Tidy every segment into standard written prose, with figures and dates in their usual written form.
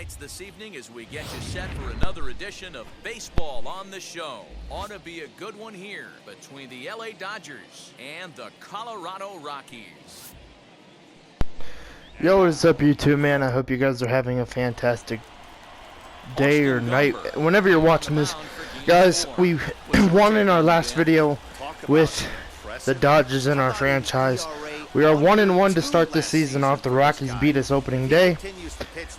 highlights this evening as we get you set for another edition of Baseball on the Show. Ought to be a good one here between the LA Dodgers and the Colorado Rockies. Yo, what is up, YouTube, man? I hope you guys are having a fantastic day or night whenever you're watching this. Guys, we won in our last video with the Dodgers in our franchise. We are 1-1 to start this season off. The Rockies beat us opening day.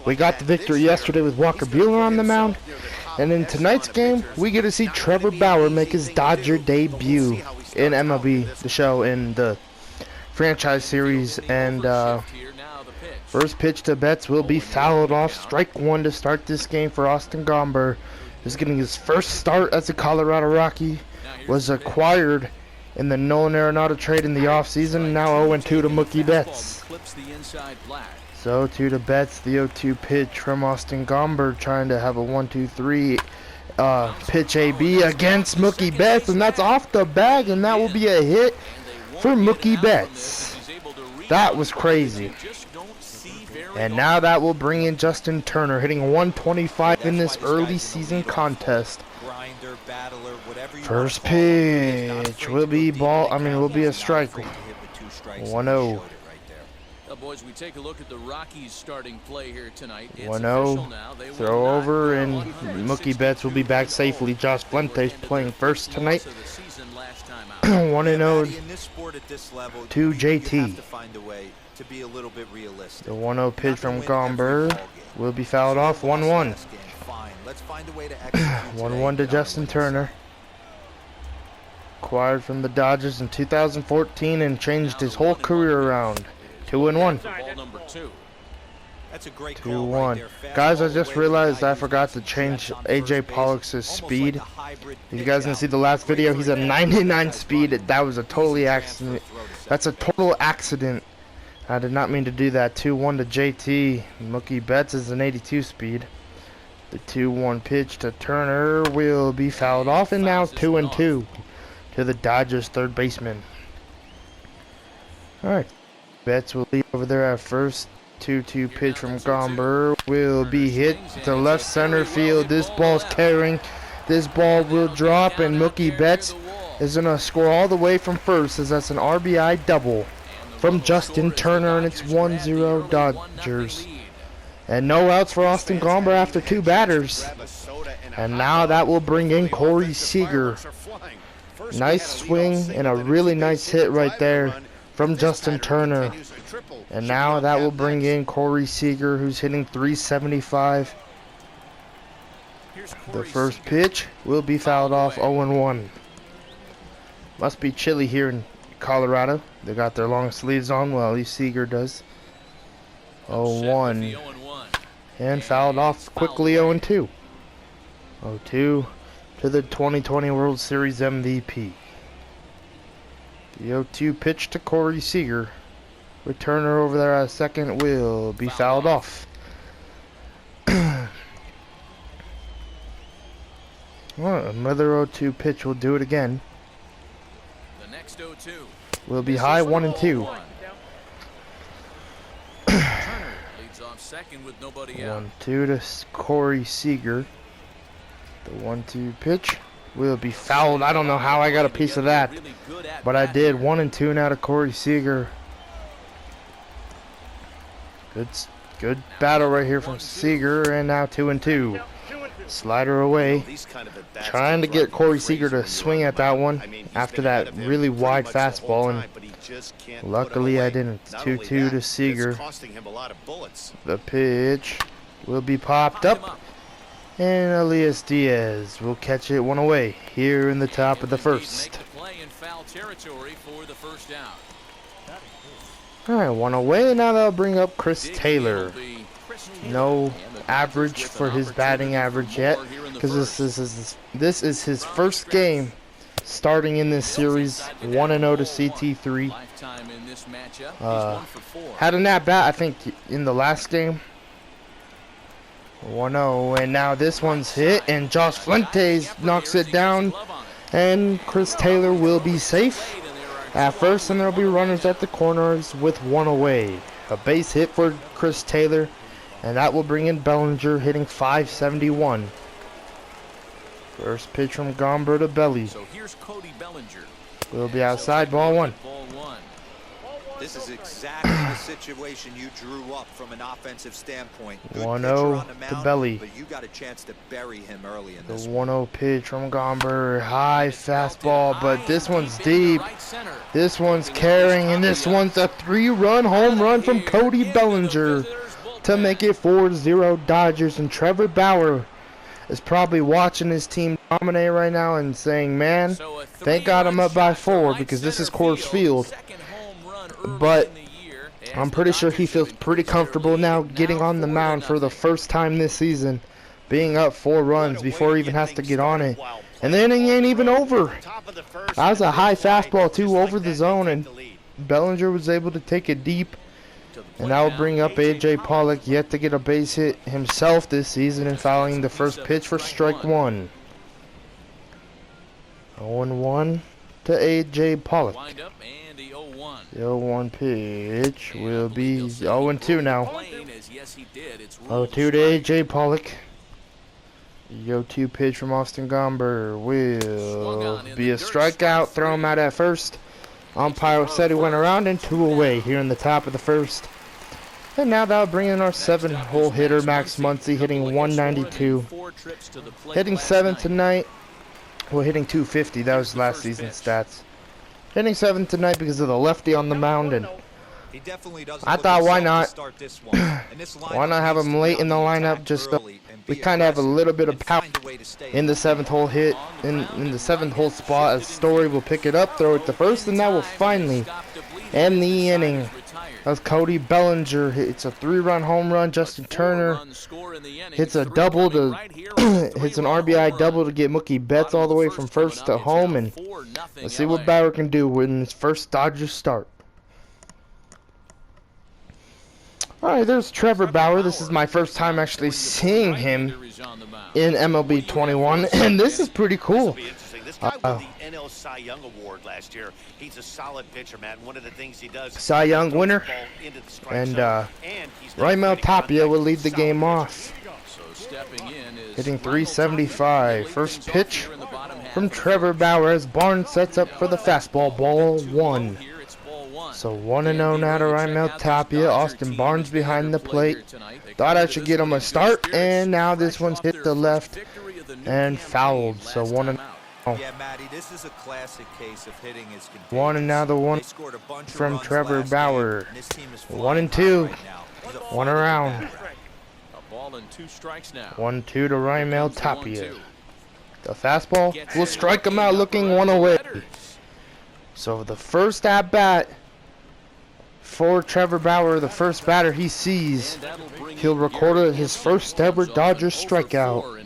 We got the victory yesterday with Walker Buehler on the mound. And in tonight's game, we get to see Trevor Bauer make his Dodger debut in MLB, the show, in the franchise series. And first pitch to Betts will be fouled off. Strike one to start this game for Austin Gomber. He's getting his first start as a Colorado Rocky. Was acquired in the Nolan Arenado trade in the offseason. Now 0-2 to Mookie Betts. So 2 to Betts, the 0-2 pitch from Austin Gomber, trying to have a 1-2-3 pitch AB against Mookie Betts, and that's off the bag, and that will be a hit for Mookie Betts. That was crazy. And now that will bring in Justin Turner, hitting 125 in this early season contest. First pitch will be will be a strike. 1-0. Boys, we take a look at the Rockies starting play here tonight. 1-0. Throw over, and Mookie Betts will be back safely. Josh Fuentes playing first tonight. 1-0 to JT. The 1-0 pitch from Gomber will be fouled off. 1-1. 1-1 to Justin Turner. Acquired from the Dodgers in 2014 and changed his whole career around. 2-1. 2-1. Guys, I just realized I forgot to change AJ Pollock's speed. If you guys can see the last video, he's at 99 speed. That was a totally accident. That's a total accident. I did not mean to do that. 2-1 to JT. Mookie Betts is an 82 speed. The 2-1 pitch to Turner will be fouled off, and now 2-2 to the Dodgers third baseman. Alright. Betts will lead over there at first. 2-2 pitch from Gomber will be hit to left center field. This ball's tearing. This ball will drop, and Mookie Betts is going to score all the way from first, as that's an RBI double from Justin Turner, and it's 1-0 Dodgers. And no outs for Austin Gomber after two batters. And now that will bring in Corey Seager. Nice swing and a really nice hit right there from Justin Turner. And now that will bring in Corey Seager, who's hitting 375. The first pitch will be fouled off. 0-1. Must be chilly here in Colorado. They got their long sleeves on. Well, at least Seager does. 0-1. And fouled off quickly. 0-2. 0-2 to the 2020 World Series MVP. The 0-2 pitch to Corey Seager. Returner over there at second will be fouled off. Well, another 0-2 pitch will do it again. The next 0-2 will be high. 1-2. leads off second with nobody out. 1-2 to Corey Seager. The 1-2 pitch will be fouled. I don't know how I got a piece of that, but I did. 1-2 now to Corey Seager. Good battle right here from Seager, and now 2-2. Slider away. Trying to get Corey Seager to swing at that one after that really wide fastball, and luckily I didn't. 2-2 to Seager. The pitch will be popped up, and Elias Diaz will catch it one away here in the top of the first. Alright, one away. Now they'll bring up Chris Taylor. No average for his batting average yet, because this is his first game starting in this series. 1-0 to CT3. Had an at bat, I think, in the last game. 1-0, and now this one's hit, and Josh Fuentes knocks it down, and Chris Taylor will be safe at first, and there'll be runners at the corners with one away. A base hit for Chris Taylor, And that will bring in Bellinger hitting .571. First pitch from Gomber to Belly. So here's Cody Bellinger. Will be outside, ball one. This is exactly the situation you drew up from an offensive standpoint. Good 1-0 pitcher on the to mound, Belly. but you got a chance to bury him early in The this 1-0 pitch from Gomber. High fastball, but this one's deep. This one's carrying, and this one's a 3-run home run from Cody Bellinger to make it 4-0 Dodgers. And Trevor Bauer is probably watching his team dominate right now and saying, man, thank God I'm up by 4 because this is Coors Field. But I'm pretty sure he feels pretty comfortable now getting on the mound for the first time this season, being up 4 runs before he even has to get on it. And the inning ain't even over. That was a high fastball too over the zone, and Bellinger was able to take it deep. And that will bring up A.J. Pollock, yet to get a base hit himself this season, and fouling the first pitch for strike 1. 0-1 to A.J. Pollock. The 0-1 pitch will be 0-2 now. 0-2 to A.J. Pollock. The 0-2 pitch from Austin Gomber will be a strikeout. Throw him out at first. Umpire said he went around, and 2 away here in the top of the first. And now that'll bring in our 7-hole hitter, Max Muncy, hitting 192. Hitting 7th tonight. Well, hitting 250. That was last season's stats. Hitting 7th tonight because of the lefty on the mound, and I thought, why not? Why not have him late in the lineup, just so we kind of have a little bit of power in the 7th hole hit, in the 7th hole spot, as Story will pick it up, throw it to first, and that will finally end the inning. As Cody Bellinger hits a 3-run home run. Justin Turner hits a double to hits an RBI double to get Mookie Betts all the way from first to home, and let's see what Bauer can do in his first Dodgers start. Alright, there's Trevor Bauer. This is my first time actually seeing him in MLB 21, and this is pretty cool. The NL Cy Young Award last year. He's a solid pitcher, man. One of the things he does, Cy Young winner, and Raimel Tapia will lead the game off, hitting 375. First pitch from Trevor Bauer as Barnes sets up for the fastball, ball 1. So 1-0 now to Raimel Tapia. Austin Barnes behind the plate. Thought I should get him a start, and now this one's hit the left and fouled. So 1-0. Yeah, Matty, this is a classic case of hitting is contagious. 1 and now the 1 from Trevor Bauer. 1-2. 1 around. A ball and 2 strikes now. 1-2 to Raimel Tapia. The fastball will strike him out, looking 1 away. So the first at bat for Trevor Bauer, the first batter he sees, he'll record his first ever Dodgers strikeout,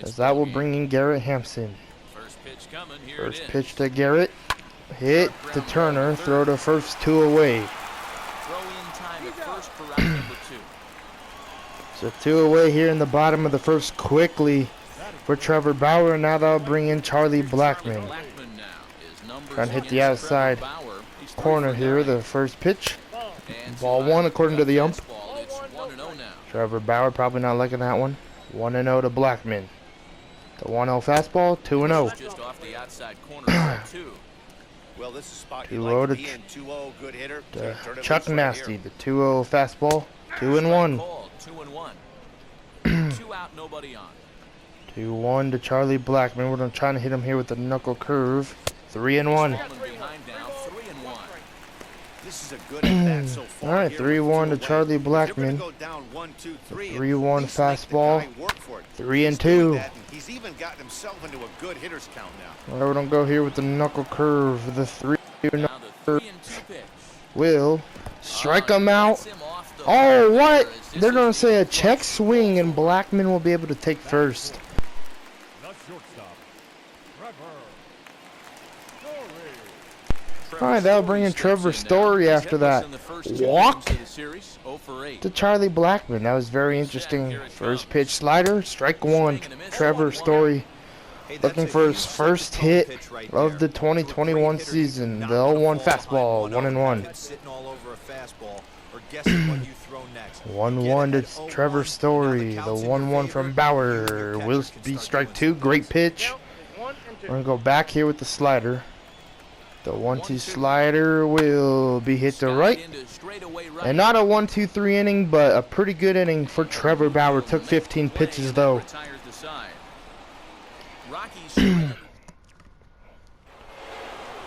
as that will bring in Garrett Hampson. First pitch to Garrett, hit to Turner, throw to first, 2 away. So 2 away here in the bottom of the first quickly for Trevor Bauer, and now that'll bring in Charlie Blackmon. Trying to hit the outside corner here, the first pitch. Ball 1 according to the ump. Trevor Bauer probably not liking that one. 1-0 to Blackmon. The 1-0 fastball, 2-0. Just off the outside corner, 2. Well, this is a spot 2-0 like to 2-0 good hitter. Chuck Nasty, the 2-0 fastball, 2-1. 2-1. 2 out, nobody on. 2-1 to Charlie Blackmon. We're gonna try to hit him here with the knuckle curve. 3-1. This is a good at-bat so far. All right, 3-1 to Charlie Blackmon. 3-1 fastball. 3-2. He's even gotten himself into a good hitter's count now. All right, we're gonna go here with the knuckle curve. The 3-2 knuckle curve will strike him out. Oh, what? They're gonna say a check swing, and Blackmon will be able to take first. Alright, that'll bring in Trevor Story after that. Walk to Charlie Blackmon. That was very interesting. First pitch slider, strike 1. Trevor Story looking for his first hit of the 2021 season. The 0-1 fastball, 1-1. guessing what you throw next. 1-1 to Trevor Story. The 1-1 from Bauer will be strike 2. Great pitch. We're going to go back here with the slider. The 1-2 slider will be hit to right. And not a 1-2-3 inning, but a pretty good inning for Trevor Bauer. Took 15 pitches though.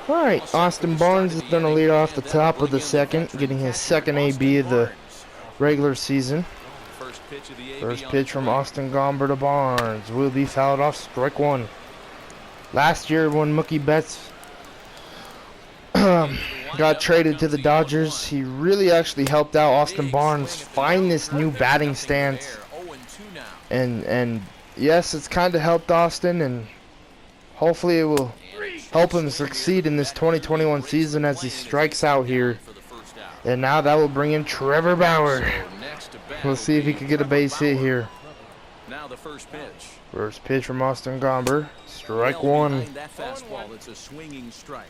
Alright, Austin Barnes is going to lead off the top of the second, getting his second AB of the regular season. First pitch from Austin Gomber to Barnes will be fouled off, strike 1. Last year when Mookie Betts got traded to the Dodgers, he really actually helped out Austin Barnes find this new batting stance. And yes, it's kind of helped Austin, and hopefully it will help him succeed in this 2021 season as he strikes out here. And now that will bring in Trevor Bauer. We'll see if he can get a base hit here. Now the first pitch. First pitch from Austin Gomber. Strike 1. That fastball, it's a swinging strike.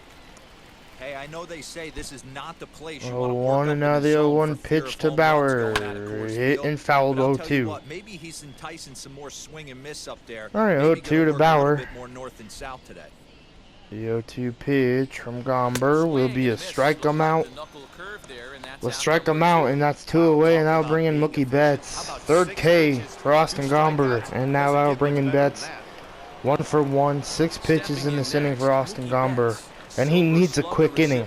Hey, I know they say this is not the place you 0-1, and now the 0-1 pitch to Bauer. Hit and fouled 0-2. Maybe he's enticing some more swing and miss up there. All right, 0-2 to Bauer. More north and south today. The 0-2 pitch from Gomber will be a strike him out. We'll strike him out, and that's 2 away, and that'll bring in Mookie Betts. Third K for Austin Gomber, and now that'll bring in Betts. 1 for 1, 6 pitches in this inning for Austin Gomber, and he needs a quick inning.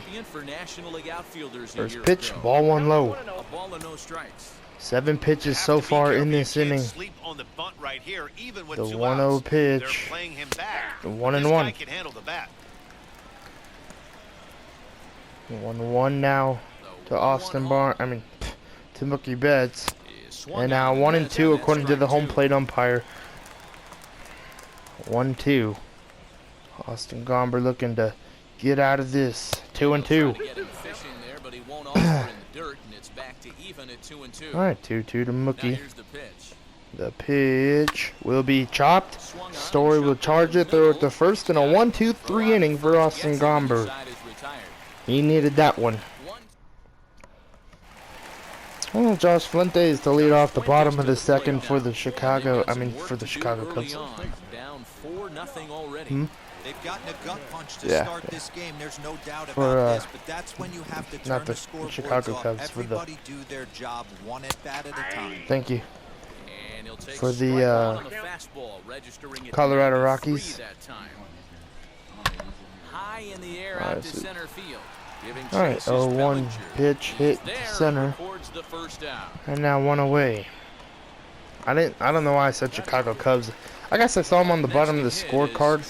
First pitch, ball 1 low. 7 pitches so far in this inning. The 1-0 pitch. The 1-1. 1-1 now to Austin to Mookie Betts. And now 1-2 according to the home plate umpire. 1-2. Austin Gomber looking to get out of this. 2-2. Alright, 2-2 to Mookie. The pitch will be chopped. Story will charge it, throw it to first, and a 1-2-3 inning for Austin Gomber. He needed that one. Well, Josh Fuente is to lead off the bottom of the second for the Chicago Cubs. Down 4-0 already. They've gotten a gut punch to start this game. There's no doubt about this, but that's when you have to turn the Chicago Cubs. Everybody do their job one at bat at a time. Thank you. For the Colorado Rockies. High in the air out to center field. Alright, 0-1 pitch hit center. And now 1 away. I don't know why I said Chicago Cubs. I guess I saw him on the bottom of the scorecard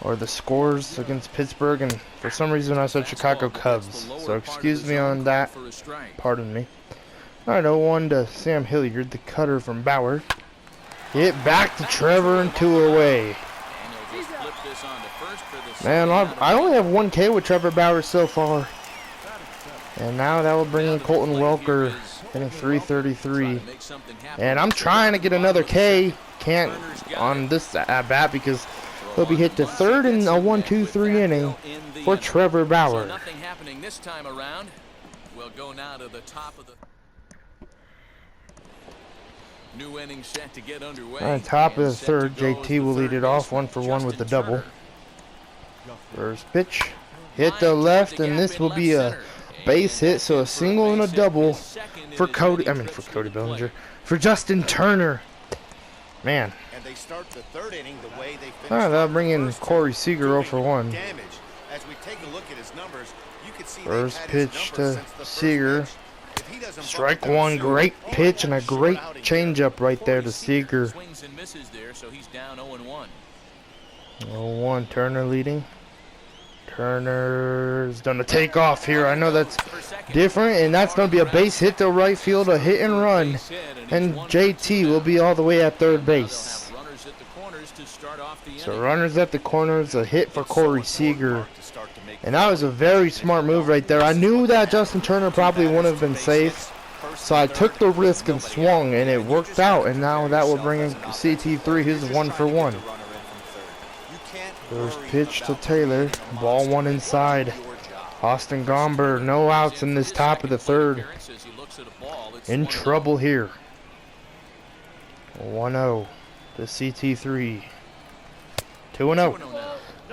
or the scores against Pittsburgh, and for some reason I said Chicago Cubs. So excuse me on that. Pardon me. Alright, 0-1 to Sam Hilliard, the cutter from Bauer. Hit back to Trevor and 2 away. Man, I only have 1 K with Trevor Bauer so far. And now that will bring in Colton Welker, hitting 333. And I'm trying to get another K. Can't on this at bat because he'll be hit to third in a 1-2-3 inning for Trevor Bauer. Nothing happening this time around. We'll go now to the top of the new inning set to get underway. On top of the third, JT will lead it off 1 for 1 with the double. First pitch, hit the left, and this will be a base hit, so a single and a double for Cody Bellinger, for Justin Turner. Man. Alright, that'll bring in Corey Seager 0 for 1. First pitch to Seager. Strike 1, great pitch and a great changeup right there to Seager. 0-1, Turner leading. Turner's gonna take off here. I know that's different, and that's gonna be a base hit to right field, a hit and run, and JT will be all the way at third base. So runners at the corners, a hit for Corey Seager, and that was a very smart move right there. I knew that Justin Turner probably wouldn't have been safe, so I took the risk and swung, and it worked out. And now that will bring in CT3, who's 1 for 1. First pitch to Taylor, ball 1 inside. Austin Gomber, no outs in this top of the third. in trouble here. 1-0 to CT3. 2-0.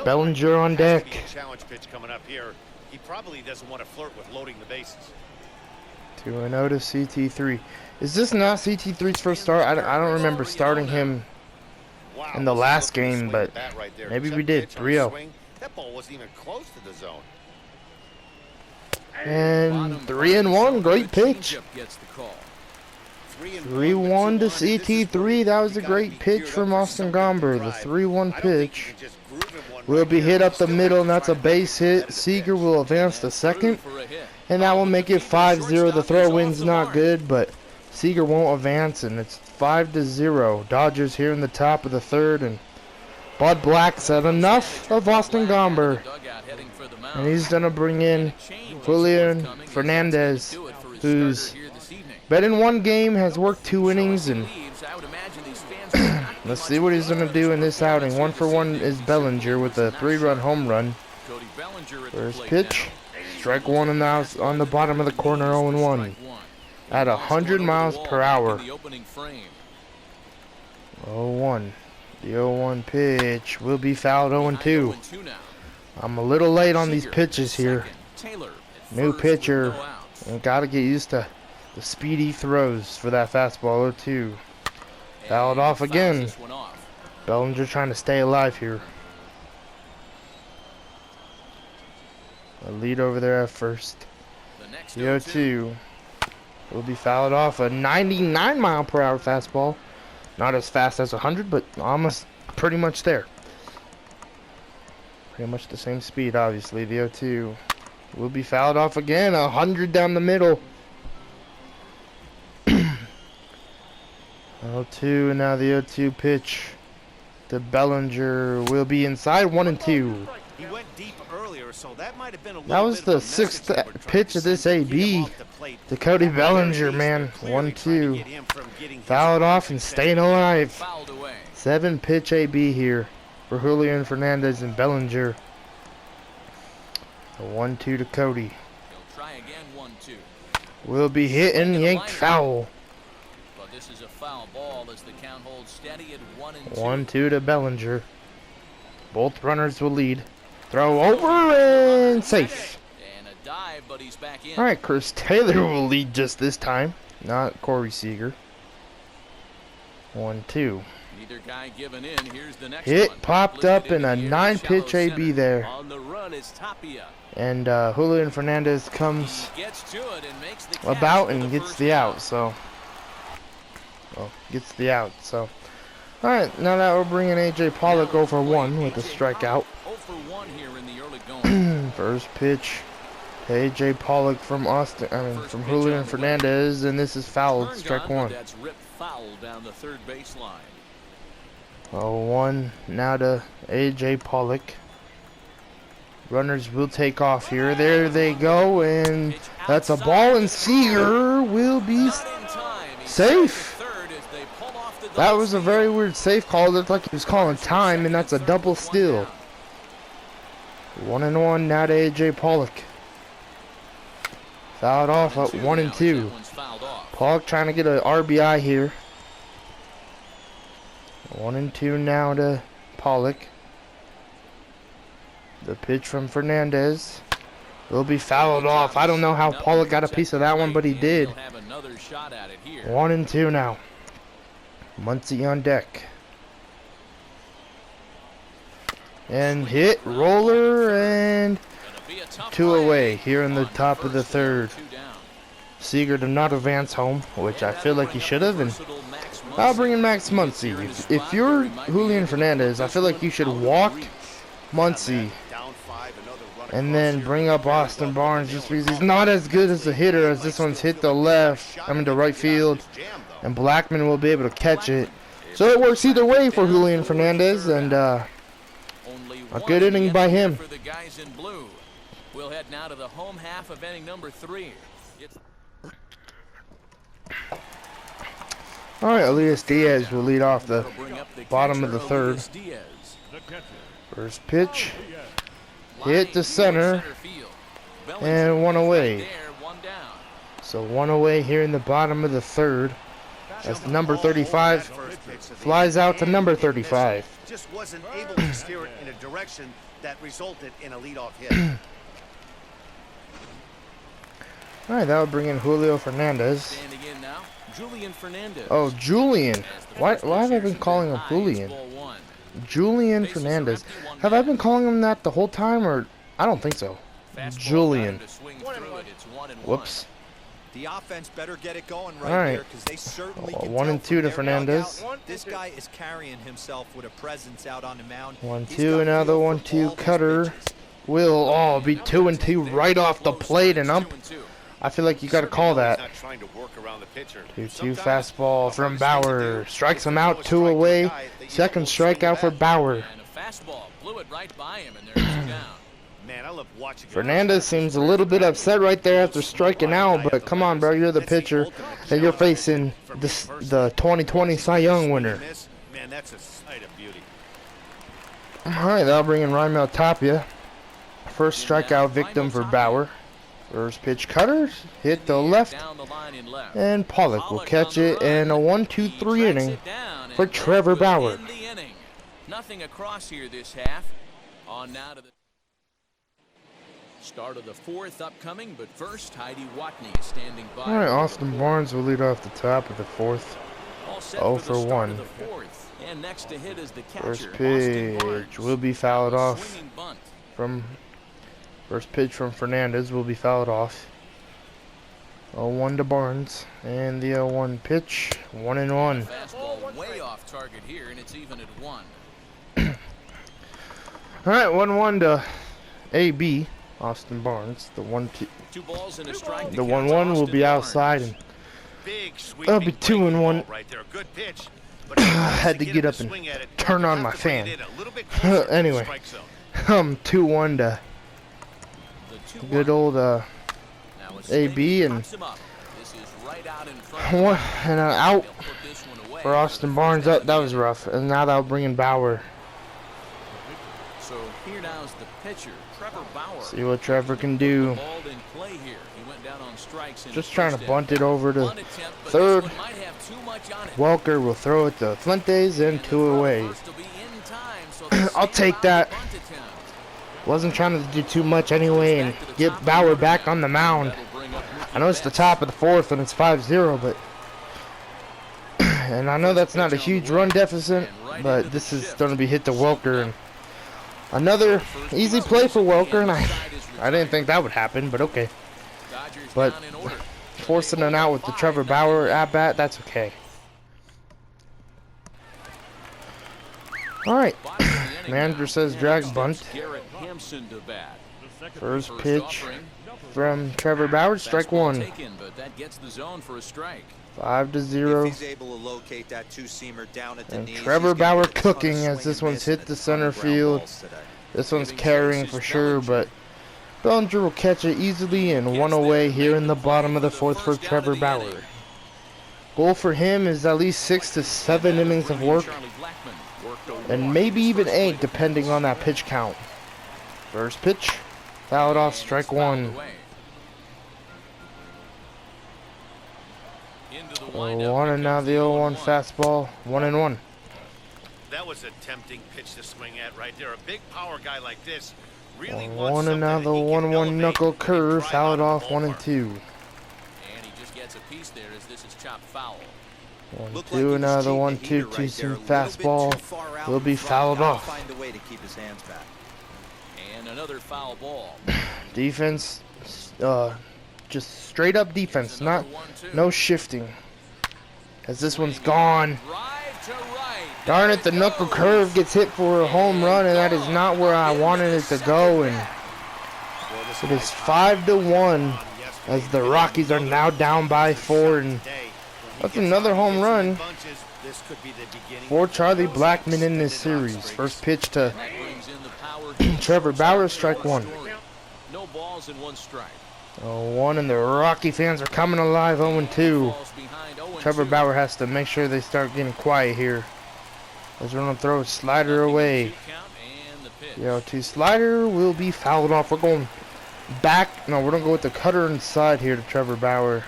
Bellinger on deck. Challenge pitch coming up here. He probably doesn't want to flirt with loading the bases. 2-0 to CT3. Is this not CT3's first start? I don't remember starting him in the last game, but maybe we did. 3-0. That ball wasn't even close to the zone. And 3-1. Great pitch. 3-1 to CT3. That was a great pitch from Austin Gomber. The 3-1 pitch will be hit up the middle, and that's a base hit. Seager will advance to second, and that will make it 5-0. The throw-in's not good, but Seager won't advance, and it's 5-0. Dodgers here in the top of the third, and Bud Black said enough of Austin Gomber, and he's gonna bring in Julian Fernandez, who's been in one game, has worked 2 innings, and let's see what he's gonna do in this outing. 1-for-1 is Bellinger with a 3-run home run. First pitch, strike one, and now on the bottom of the corner, 0-1 at 100 miles per hour. 0-1. The 0-1 pitch will be fouled. 0-2. I'm a little late on these pitches here. New pitcher, and gotta get used to the speedy throws for that fastball. 0-2. Fouled off again. Bellinger trying to stay alive here. A lead over there at first. The 0-2 will be fouled off. A 99 mile per hour fastball. Not as fast as 100, but almost pretty much there. Pretty much the same speed, obviously. The 0-2 will be fouled off again. 100 down the middle. 0-2, and now the 0-2 pitch to Bellinger will be inside. 1-2. He went deep earlier, so that might have been a little That was the 6th pitch of this AB to Cody Bellinger, man. 1-2. Fouled off and staying alive. 7-pitch AB here for Julian Fernandez and Bellinger. A 1-2 to Cody. Will be hit and yanked foul. This is a foul ball as the count holds steady at 1-2. 1-2 to Bellinger. Both runners will lead. Throw over and safe. And a dive, but he's back in. All right, Chris Taylor will lead just this time, not Corey Seager. 1-2. Neither guy giving in. Here's the next Hit one. popped up in a 9-pitch AB there. On the run is Tapia. And Julian Fernandez comes Gets to it and makes the catch about for and the gets first the out. out. So, gets the out. So, all right. Now that we're bringing AJ Pollock over 1 with a strikeout. 0 for 1 here in the early going. First pitch, AJ Pollock from from Julian Fernandez, and this is fouled. Strike 1. That's ripped foul down the third baseline. 0-1 now to AJ Pollock. Runners will take off here. There they go, and that's a ball, and Seager will be safe. That was a very weird safe call. It looked like he was calling time, and that's a double steal. 1-1 now to AJ Pollock. Fouled off at 1-2. Pollock trying to get an RBI here. 1-2 now to Pollock. The pitch from Fernandez will be fouled off. I don't know how Pollock got a piece of that one, but he did. 1-2 now. Muncy on deck. And hit, roller, and 2 away here in the top of the third. Seager did not advance home, which I feel like he should have, and I'll bring in Max Muncy. If you're Julian Fernandez, I feel like you should walk Muncy and then bring up Austin Barnes, just because he's not as good as a hitter as this one's hit the the right field, and Blackman will be able to catch it. So it works either way for Julian Fernandez, and a good inning by him. For the guys in blue. We'll head now to the home half of inning number 3. All right, Elias Diaz will lead off the bottom of the third. First pitch, hit to center, and 1 away. So one away here in the bottom of the third. As number 35 flies out to number 35. Just wasn't able to steer it in a direction that resulted in a leadoff hit. All right, that will bring in Julio Fernandez. Standing in now, Julian Fernandez. Oh, Julian. Why have I been calling him Julian? Julian Fernandez. Have I been calling him that the whole time, or I don't think so. Julian. Whoops. The offense better get it going All right right. here because they certainly can 1 tell and 2 from to their Fernandez. dugout, this guy is carrying himself with a presence out on the mound. 1-2, another 1-2 cutter. Will all be 2 and 2 right off the plate and up. I feel like you got to call that. 2-2 fastball from Bauer. Strikes him out, 2 away. Second strikeout for Bauer. And a fastball blew it right by him, and there's two down. Man, I love watching Fernandez seems a little bit upset right there after striking out, but come on, bro, you're the pitcher, and you're facing the 2020 Cy Young winner. Man, that's a sight of beauty. All right, that'll bring in Raimel Tapia. First strikeout victim for Bauer. First pitch cutter, hit the left, Down the line in left. and Pollock will catch it, and a 1-2-3 He inning tracks it down, and for Trevor that Bauer. will end the inning. Nothing across here this half. On now to the start of the fourth upcoming, but first Heidi Watney is standing by. All right, Austin Barnes will lead off the top of the fourth. All set 0 the for start 1. of the fourth. And next to hit is the catcher, First Austin pitch Barnes. will be fouled off Swinging bunt. from first pitch from Fernandez will be fouled off. 0-1 to Barnes, and the 0-1 pitch, 1-1. Fastball way off target here, and it's even at 1. All right, 1-1 to AB Austin Barnes. The 1-2, 2 balls and a strike. the 1-1 will be outside, and Big that'll be 2-1. right there. Good pitch. Had to get up and turn on my fan. Anyway, 2-1 to good old AB, and one and an out for Austin Barnes. That was rough, and now that'll bring in Bauer. So here now is the pitcher, Trevor Bauer. See what Trevor can do. Ball in play here. He went down on strikes in Just his trying first to bunt it over to bunt attempt, but third. this one might have too much on it. Welker will throw it to Fuentes, and the 2 throw away. first will be in time, so they I'll stay take by that. the bunt attempt. Wasn't trying to do too much anyway and get Bauer back on the mound. That'll bring up Mookie I know it's the Betts. top of the fourth and it's 5-0, but and I know that's not a huge run deficit, but this is going to be hit to Welker, and another easy play for Welker, and I didn't think that would happen, but okay. Dodgers But down in order. forcing it out with the Trevor Bauer at bat, that's okay. All right, Bottom of the inning manager now. says drag bunt. Garrett Hampson to bat. First First pitch offering. from Trevor Bauer, strike Fastball 1. taken, but that gets the zone for a strike. 5-0. If he's able to locate that two-seamer down at the And knees, Trevor he's gonna Bauer get a ton of cooking as swing this and one's miss hit and the a ton center of ground field. balls today. This one's Giving carrying chances for sure, Bellinger. but Bellinger will catch it easily, and 1 away here in the bottom of the fourth for Trevor Bauer. Goal for him is at least 6 to 7 innings of work, Charlie Blackmon worked a and walk maybe in his even first 8 plate. depending on that pitch count. First pitch, fouled off, strike And it's fouled 1. away. Into the 1 windup, and here now comes the 0-1 0-1. fastball, 1-1. That was a tempting pitch to swing at right there. A big power guy like this really 1 wants and now something the that he can 1-1 elevate knuckle and curve, drive fouled out of off, the 1 and ballpark. 2. And he just gets a piece there as this is chopped foul. 1-2 and now the 1-2 two-seam fastball will be fouled off. Find a way to keep his hands back. And another foul ball. Defense, just straight up defense, not no shifting. As this one's gone. Drive to right. Darn it, the knuckle curve gets hit for a home run, and that is not where I wanted it to go. And it is 5-1 as the Rockies are now down by 4. And that's another home run for Charlie Blackmon in this series. First pitch to That brings in the power. Trevor Bauer, strike 1. No balls and 1 strike. 0-1, and the Rocky fans are coming alive. 0-2. Falls behind 0-2. Trevor Bauer has to make sure they start getting quiet here. As we're going to throw a slider away. 2 count and the pitch. The 0-2 slider will be fouled off. We're going back. No, we're going to go with the cutter inside here to Trevor Bauer.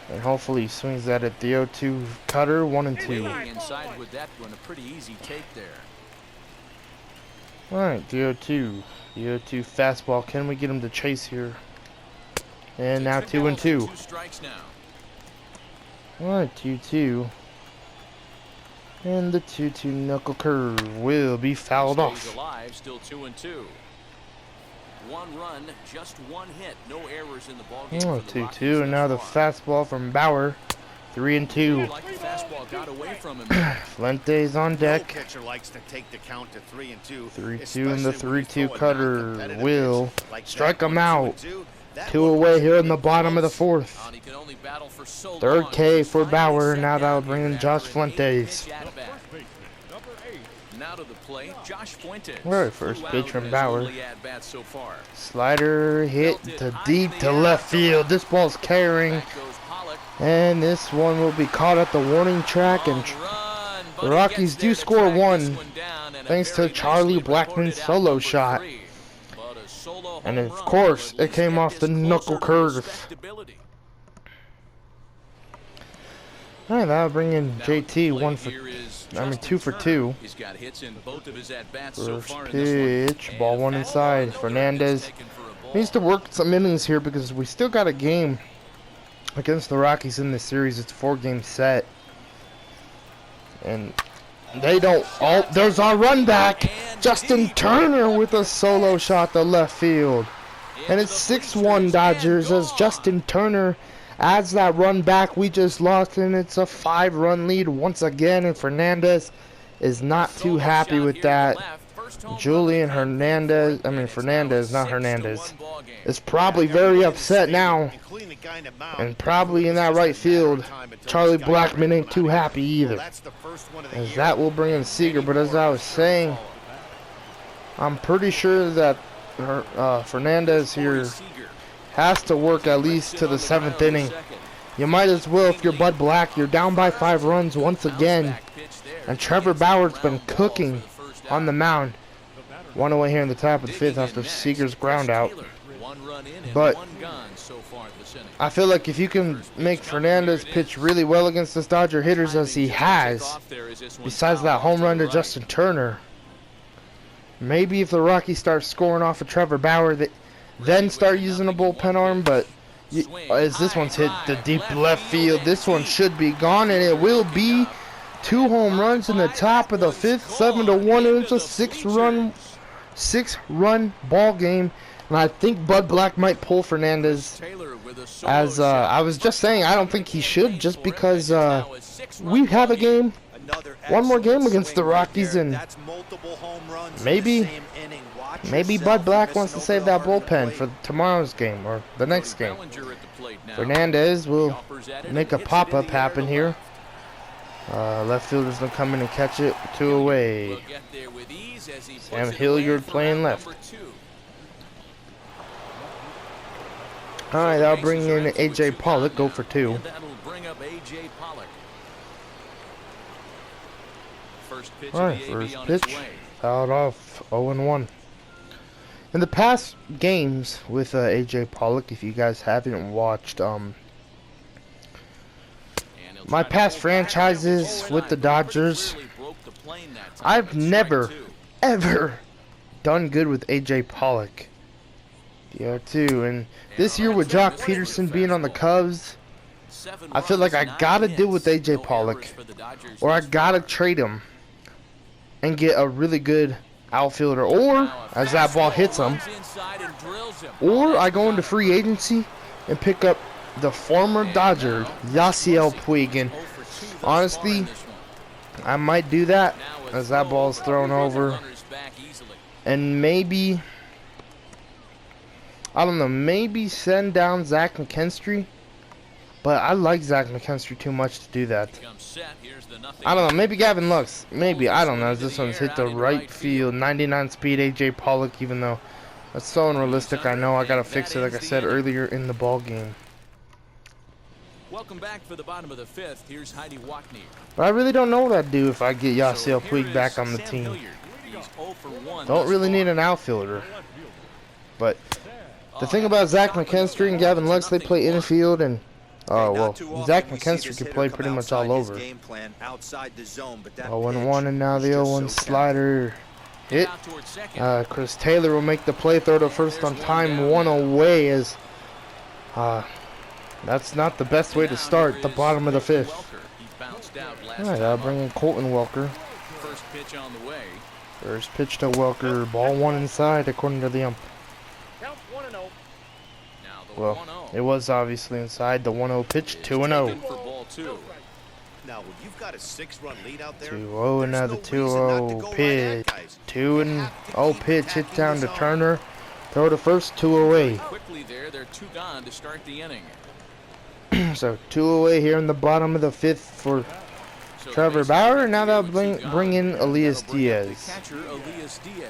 And hopefully he swings that at the 0-2 cutter, 1-2. Inside with that one, a pretty easy take there. Alright, the 0-2. The 0-2 fastball. Can we get him to chase here? And now 2-2. 2 strikes now. Alright, 2-2. And the 2-2 knuckle curve will be fouled off. Alive, still 2-2. 1 run, just 1 hit, no errors in the ballgame. Oh, 2-2, and now the fastball from Bauer, 3-2. Like the fastball got away from him. Fuentes on deck. No pitcher likes to take the count to 3-2. 3-2, and the 3-2 cutter will strike him out. 2 away here in the bottom of the 4th. Third K for Bauer. Now that'll bring in Josh Fuentes. Now to the plate, Josh Fuentes. Alright, first pitch from Bauer. Slider hit to deep to left field. This ball's carrying. And this one will be caught at the warning track. And the Rockies do score 1 thanks to Charlie Blackmon's solo shot. And of course, it came off the knuckle curve. Alright, that'll bring in JT 2 for 2. He's got hits in both of his at-bats First pitch, ball 1 inside. Fernandez needs to work some innings here because we still got a game against the Rockies in this series. It's a 4-game set. And they don't. Oh, there's our run back. Justin Turner with a solo shot to left field. And it's 6-1 Dodgers as Justin Turner adds that run back we just lost, and it's a 5-run lead once again, and Fernandez is not too happy with that. Fernandez, not Hernandez, is probably very upset now, and probably in that right field, Charlie Blackmon ain't too happy either, as that will bring in Seager. But as I was saying, I'm pretty sure that Fernandez here has to work at least to the 7th inning. You might as well if you're Bud Black. You're down by 5 runs once again. And Trevor Bauer's been cooking on the mound. 1 away here in the top of the 5th after Seager's ground out. But I feel like if you can make Fernandez pitch really well against the Dodger hitters as he has, besides that home run to Justin Turner, maybe if the Rockies start scoring off of Trevor Bauer, then start using a bullpen arm. But as this one's hit the deep left field, this one should be gone, and it will be. 2 home runs in the top of the 5th, 7-1, and it's a 6-run ball game. And I think Bud Black might pull Fernandez. As I was just saying, I don't think he should, just because we have a game, 1 more game against the Rockies, and maybe Bud Black wants to save that bullpen for tomorrow's game or the next game. Fernandez will make a pop-up happen here. Left fielder's gonna come in and catch it. 2 away. Sam Hilliard playing left. Alright, that'll bring in AJ Pollock. Go for 2. Alright, first pitch. Fouled off. 0-1. In the past games with AJ Pollock, if you guys haven't watched my past franchises with the Dodgers, I've never, ever done good with AJ Pollock. The 0-2. And this year with Jock Peterson being on the Cubs, I feel like I gotta deal with AJ Pollock, or I gotta trade him and get a really good outfielder, or as that ball hits him, or I go into free agency and pick up the former Dodger Yasiel Puig. And honestly, I might do that as that ball's thrown over, and maybe, I don't know, maybe send down Zach McKinstry. But I like Zach McKinstry too much to do that. I don't know, maybe Gavin Lux. Maybe, I don't know. This one's hit the right field. 99 speed AJ Pollock, even though that's so unrealistic. I know I gotta fix it, like I said earlier in the ball game. Welcome back for the bottom of the 5th. Here's Heidi Wackney. But I really don't know what I'd do if I get Yasiel Puig back on the team. Don't really need an outfielder. But the thing about Zach McKinstry and Gavin Lux, they play infield, and Oh, Not well, too often Zach we see McKinstry this can hitter play come pretty much outside all his over. game plan, outside the zone, but that 0-1, and now the pitch 0-1 just so slider hit. Out towards second. Chris Taylor will make the play, throw to first on time, one away, as that's not the best way to start the bottom of the fifth. He bounced out last Alright, time I'll up. bring in Colton Welker. First pitch on the way. First pitch to Welker, ball one inside according to the ump. Count 1-0. Now the Well, 1-0. it was obviously inside. The 1-0 pitch, Is 2-0. taken for ball two. Now, when you've got a 6-run lead out there, 2-0, and now the there's no reason not to 2-0 go right pitch. at guys. 2-0 pitch hit down to Turner. Throw to first, 2 away. Quickly there, they're two gone to start the inning. So 2 away here in the bottom of the fifth for So Trevor the Bauer. bases And now are they'll clear with two bring in gone. Elias That'll bring up the Diaz. catcher, Elias Diaz.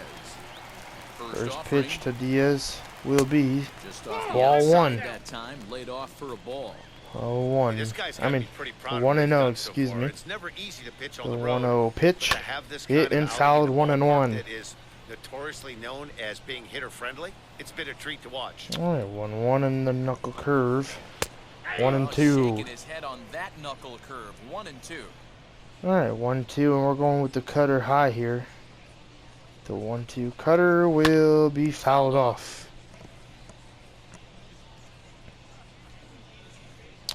First offering, pitch to Diaz will be just off the ball outside one. That time laid off for a ball. 0-1. This guy's I gotta mean, be pretty proud of 1-0, what he's done so excuse far. me. It's never easy to pitch The on the road. 1-0 pitch. To have this Hit kind of and outing fouled, in a 1-1. that is notoriously known as being hitter friendly. It's been a treat to watch. Alright, 1-1 in the knuckle curve. 1 and Oh, 2. shaking his head on that knuckle curve. 1 and 2. Alright, 1-2, and we're going with the cutter high here. The 1-2 cutter will be fouled off.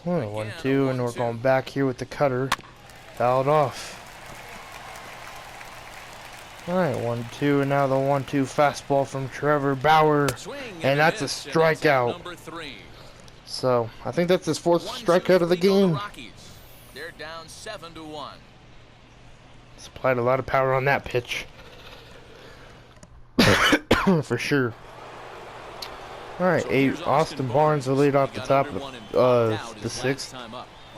Alright, 1-2, and we're going back here with the cutter. Fouled off. Alright, 1-2, and now the 1-2 fastball from Trevor Bauer. Swing And that's a miss, and that's strikeout. Number 3. So, I think that's his fourth 1-2 strikeout of the lead on game. Rockies. They're down 7-1. Applied a lot of power on that pitch. For sure. Alright, Austin Barnes will lead off the top of the sixth.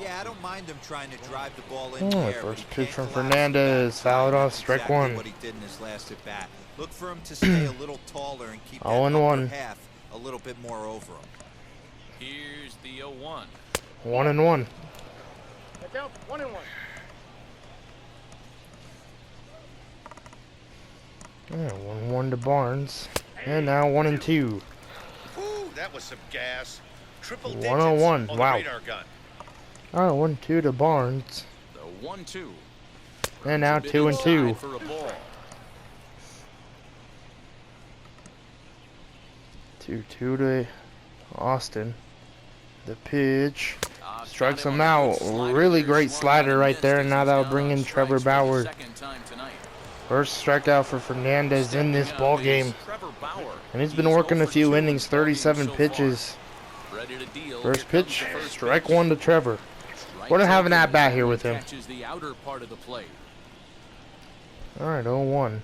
Yeah, I don't mind him trying to drive the ball in Oh, the air. first but he pitch can't from collapse Fernandez, the fouled back. off, That's strike exactly one. what he did in his last at bat. Look for him to stay a little taller and keep that 0-1. upper half a little bit more over him. Here's the 0-1. 1-1. Count 1-1. Yeah, 1-1 to Barnes. And now 1-2. Ooh, that was some gas. Triple digits 101, on wow. the radar gun. Alright, 1-2 to Barnes. The 1-2. And now 2-2. For a ball. 2-2 to Austin. The pitch. Got Strikes him him on a out. good slider. Really There's great one slider out right missed there. as And now he's that'll down bring on in strikes Trevor for the Bauer. second time tonight. First strikeout for Fernandez in this Stepping ball up game. is Trevor Bauer. And he's been He's working 0 a for few 2 in innings, this ball game 37 so far. pitches. Ready to deal. First Here comes pitch, the first strike pitch. one to Trevor. Strike We're gonna have an taken, at-bat here with him. catches the outer part of the plate. Alright, 0-1.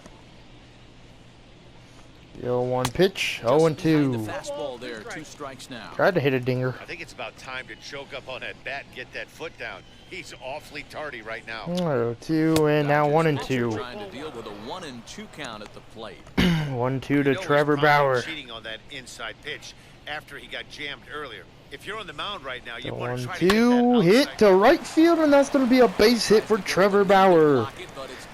The 0-1 pitch, Just behind 0-2. The fastball there, 2 strikes now. Tried to hit a dinger. I think it's about time to choke up on that bat and get that foot down. He's awfully tardy right now. 0-2, and now Dodgers 1 and pitcher 2. Trying to deal with a 1-2 count at the plate. 1-2 to You know he's Trevor probably Bauer. cheating on that inside pitch after he got jammed earlier. If you're on the mound right now, The you want to try to get that 1-2 hit outside to right field, and that's going to be a base hit for Trevor Bauer.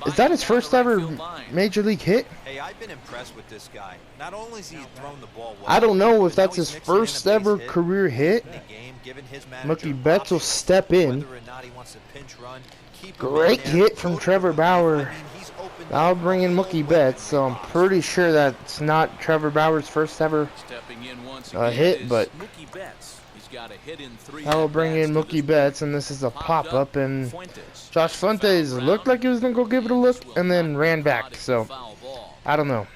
Is that his first ever major league hit? Hey, I've been impressed with this guy. Not only has he thrown the ball well, I don't know if but now that's he's his mixing in a first base ever hit career hit. in the game, giving his manager Mookie Betts will options, step in. whether or not he wants to pinch run, keep him in Great there, hit from go to Trevor the relief. Bauer. I mean, he's opened I'll up bring in the whole Mookie way Betts, in so I'm the pretty sure that's not Trevor Bauer's first ever Stepping in once a again hit, is but Mookie Betts. He's got a hit in 3 I will bring in at-bats to Mookie this Betts, and this is a Popped pop-up, and Fuentes. Josh Fuentes looked like he was going to go give it a look, and then ran back, so Foul ball. I don't know.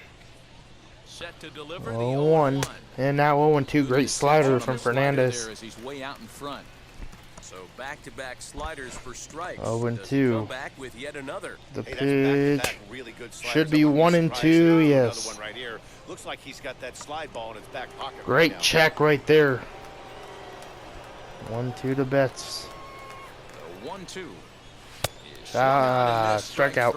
Set to deliver the 0-1, 0-1. and now 0-2, great slider from Fernandez. There as he's way out in front. So back-to-back sliders for strikes. 0-2. Does he come back with yet another? The Hey, that's pitch back-to-back really good sliders. should be I'm 1 and surprised 2, there's yes. Another one right here. Looks like he's got that slide ball in his back pocket. right Great now. check right there. 1-2 to Betts. The 1-2. Strikeout.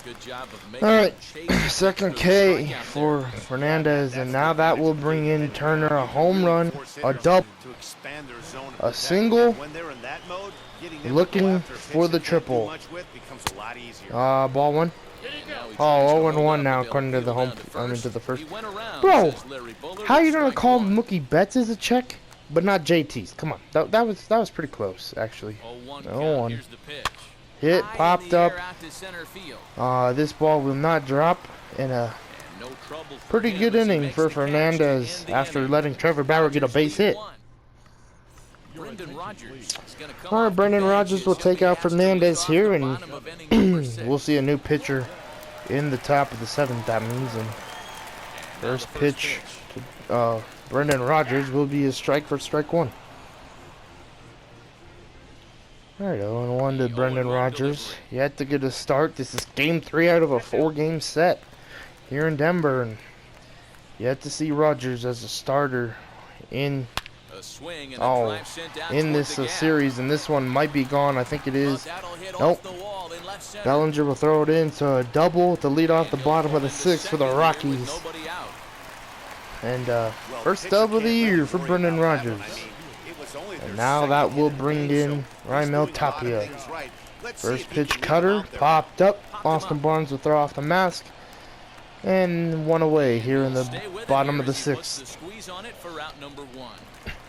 Good job of making All right, the chase second after the K strikeout for there. Fernandez, and now that will bring in Turner a home run, a double, To expand their zone a of single, when they're in that mode, getting them to looking go after a for pitch the they can't do triple. much with becomes a lot easier. ball one. Now he Oh, tries to 0 hold and 1 up now, and according to they'll the home, field down I mean first. to the first. He went around, Bro, says Larry Bullard, how you with gonna strike call one. Mookie Betts as a check? but not JT's. Come on, that was pretty close actually. 0-1 0-1. count. Here's the pitch. Hit, High in popped the up. air out to center field. This ball will not drop in a And no trouble for pretty him good as he inning makes for the catch to Fernandez end the after inning. letting Trevor Bauer get a base hit. Brendan Rodgers is gonna come All right, off the Brendan bench Rodgers as will he'll take be out asked to Fernandez lead off here, the and bottom of inning number 6. we'll see a new pitcher in the top of the 7th. That means, and first pitch to Brendan Rodgers will be a strike for strike 1. All right, 0-1 to Brendan Rodgers. You have to get a start. This is game 3 out of a 4-game set here in Denver, and you have to see Rodgers as a starter in A swing and a drive sent out in toward this the gap. series, and this one might be gone. I think it is. That'll hit Nope. off the wall in left center. Bellinger will throw it in, so a double to lead off the bottom of the 6th for the Second here with Rockies. nobody out. And first dub of the year for Brendan Rodgers. And now that will bring in Raimel Tapia. First pitch cutter, popped up. Austin Barnes will throw off the mask. And one away here in the Stay with it bottom here of the as he puts 6th. the squeeze on it for out number 1.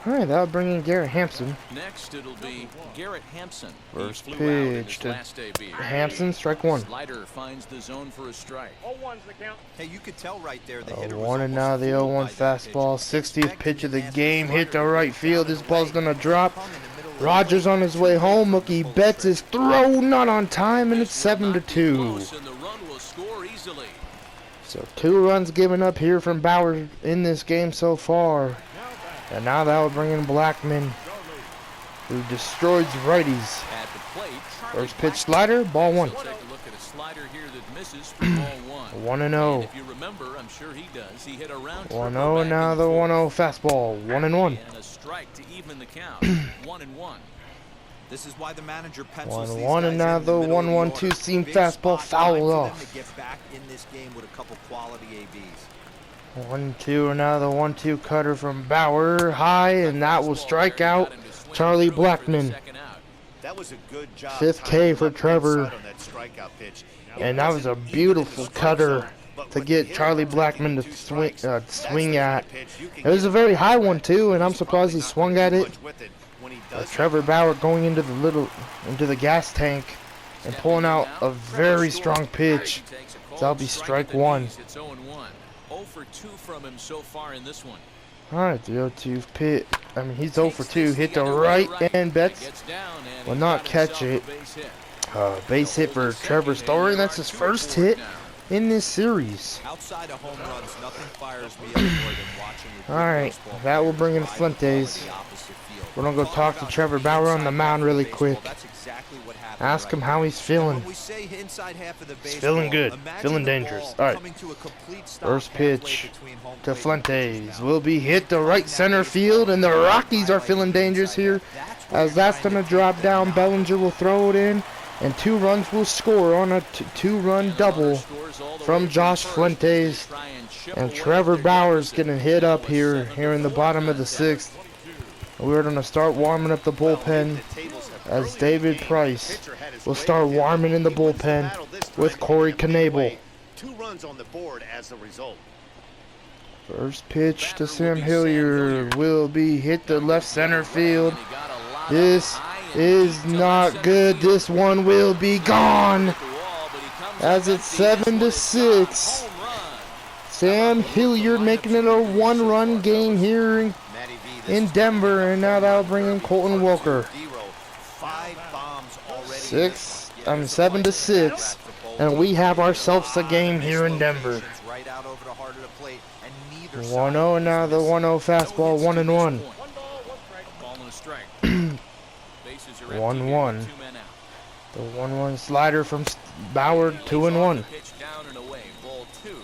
Alright, that'll bring in Garrett Hampson. Next, it'll be Garrett Hampson. First He flew out in pitch his to last debut. Hampson, strike 1. Slider finds the zone for a strike. 0-1's the count. Hey, you could tell right there the hitter was 1 and now almost the fooled 0-1 by that pitch. fastball. 60th Expecting pitch of the a nasty game. Hit to slider right field. down This and ball's away. gonna drop. Hung in the middle of the Rodgers plate. on his way home. Mookie Betts is throw not on time, and it's 7-2. Close, and the run will score easily. So 2 runs given up here from Bauer in this game so far. And now that will bring in Blackman, who destroys righties. At the plate, Charlie First pitch slider, ball 1. We'll take a look at a slider here that misses for ball 1. 1-0. And if you remember, I'm sure he does. He hit a round 1-0, and now the 1-0 fastball. 1-1. And a strike to even the count. 1-1. This is why the manager pencils these 1-1, guys and now in the middle of the 1-1 order. two-seam Big fastball spot time fouled for them off. to get back in this game with a couple quality ABs. 1-2, and now the 1-2 cutter from Bauer. High, and that will strike out Charlie Blackman. That was a good job. 5th K timing for up Trevor. inside on that strikeout pitch. And that was a beautiful cutter to get Charlie Blackman to swing at. It was a very high one too, and I'm surprised he swung at it. Trevor Bauer going into the gas tank and pulling out a very strong pitch. So that'll be strike 1. It's 0-1. 0 for 2 from him so far in this one. Alright, the 0-2 pitch. I mean, he's 0 for 2. Hit the right, and Betts will not catch it. Base hit for Trevor Story. That's his first hit in this series. Outside of home runs, nothing fires me up more than watching a good Alright, baseball that will player bring in drive the ball Fuentes. to the opposite field. We're gonna go talk to Trevor Bauer on the mound really quick. That's exactly what happened Ask right him how there. he's feeling. And when we say inside half of the He's baseball, feeling good, imagine feeling the dangerous. ball Alright. coming to a complete stop First halfway pitch between home to plate and Fuentes pitcher's will be hit to right center field, and the Rockies are feeling dangerous here, as that's gonna drop down. Bellinger will throw it in, and 2 runs will score on a 2-run double from Josh Fuentes. And Trevor Bauer's getting hit up here in the bottom of the 6th. We're gonna start warming up the bullpen as David Price will start warming in the bullpen with Corey Knebel. 2 runs on the board as the result. First pitch to Sam Hilliard will be hit to left center field. This is not good. This one will be gone as it's 7-6. Sam Hilliard making it a 1-run game here in Denver, and now that'll bring in Colton Welker. 7-6, and we have ourselves a game here in Denver. 1-0, and now the 1-0 fastball, 1-1. 1 ball and a strike. Bases are empty here 1-1. with 2 men out. The 1-1 slider from Bauer, 2-1. Pitch down and away. Ball 2.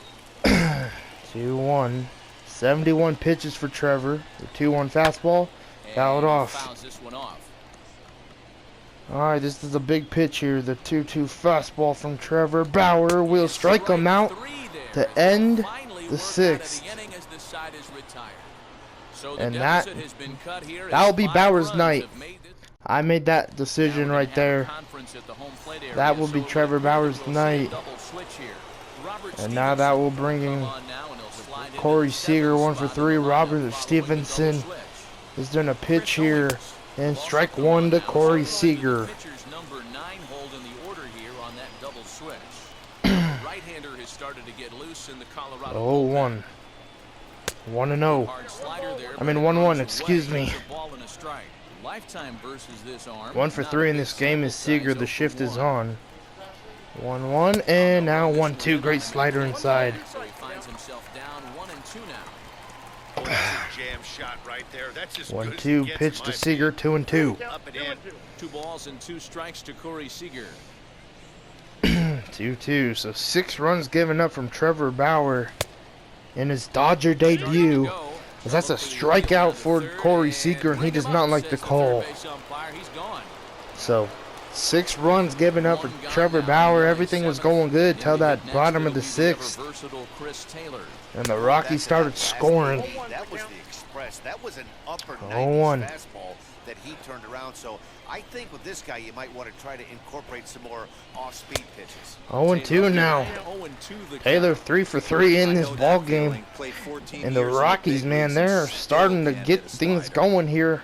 2-1. 71 pitches for Trevor. The 2-1 fastball, fouled And he off. fouls this one off. Alright, this is a big pitch here. The 2-2 fastball from Trevor Bauer will strike him out to end the 6th. And that'll be Bauer's night. I made that decision right there. That will be Trevor Bauer's night. And now that will bring in Corey Seager, 1 for 3. Robert Stevenson is doing a pitch here. And strike one to Corey Seager. Pitcher's number 9 hold in the order here on that double switch. Right-hander has started to get loose in the Colorado. 0-1. 1-0. Hard slider there, I mean 1-1, excuse me. ball and a strike. Lifetime versus this arm. 1 for 3 in this game is Seager. The shift is on. 1-1 and now 1-2. Great slider inside. So he finds himself down 1-2 now. Oh, that's a jam shot right there. That's just 1-2 pitch to Seager. 2-2. Up and in. 2 balls and 2 strikes to Corey Seager. 2-2. So 6 runs given up from Trevor Bauer in his Dodger debut. As that's a strikeout for Corey Seager, and he does not like the call. So 6 runs given up for Trevor Bauer. Everything was going good till that bottom of the 6th. And the Rockies started scoring. That was the express. That was an upper 0-1. 90s fastball that he turned around. So I think with this guy, you might want to try to incorporate some more off-speed pitches. 0-2 now. Taylor 3 for 3 in this ball game. And the Rockies, man, they're starting to get things going here.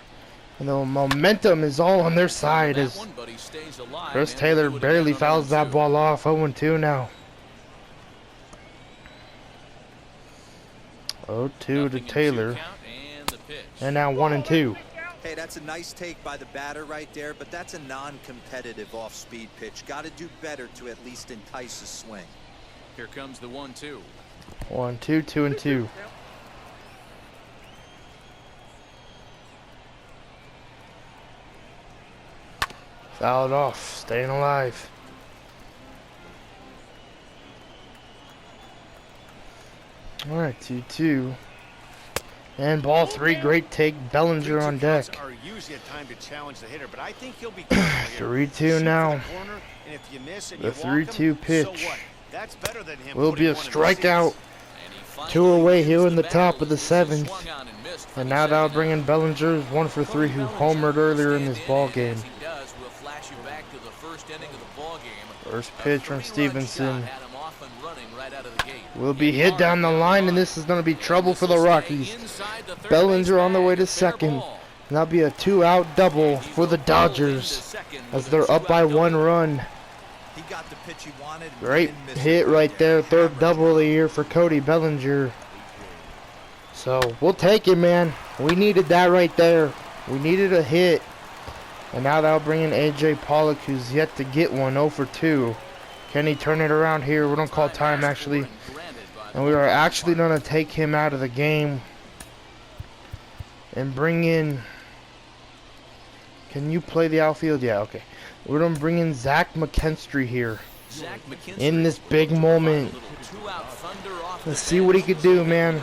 And the momentum is all on their side as Chris Taylor barely fouls that ball off. 0-2 now. 0-2 to Taylor. And now 1-2. Hey, that's a nice take by the batter right there, but that's a non-competitive off-speed pitch. Got to do better to at least entice a swing. Here comes the 1-2. 1-2, 2-2. Fouled off, staying alive. All right, 2-2. And ball 3, great take. Bellinger on deck. 3-2 now. The 3-2 pitch will be a strikeout. 2 away here in the top of the 7th. And now that'll bring in Bellinger's 1 for 3 who homered earlier in this ball game. First pitch from Stevenson will be hit down the line, and this is going to be trouble for the Rockies. Bellinger on the way to second. And that'll be a 2-out double for the Dodgers as they're up by 1 run. Great hit right there. 3rd double of the year for Cody Bellinger. So we'll take it, man. We needed that right there. We needed a hit. And now that'll bring in A.J. Pollock, who's yet to get one. 0 for 2. Can he turn it around here? We don't call time, actually. And we are actually going to take him out of the game and bring in... Can you play the outfield? Yeah, okay. We're going to bring in Zach McKinstry here in this big moment. Let's see what he could do, man.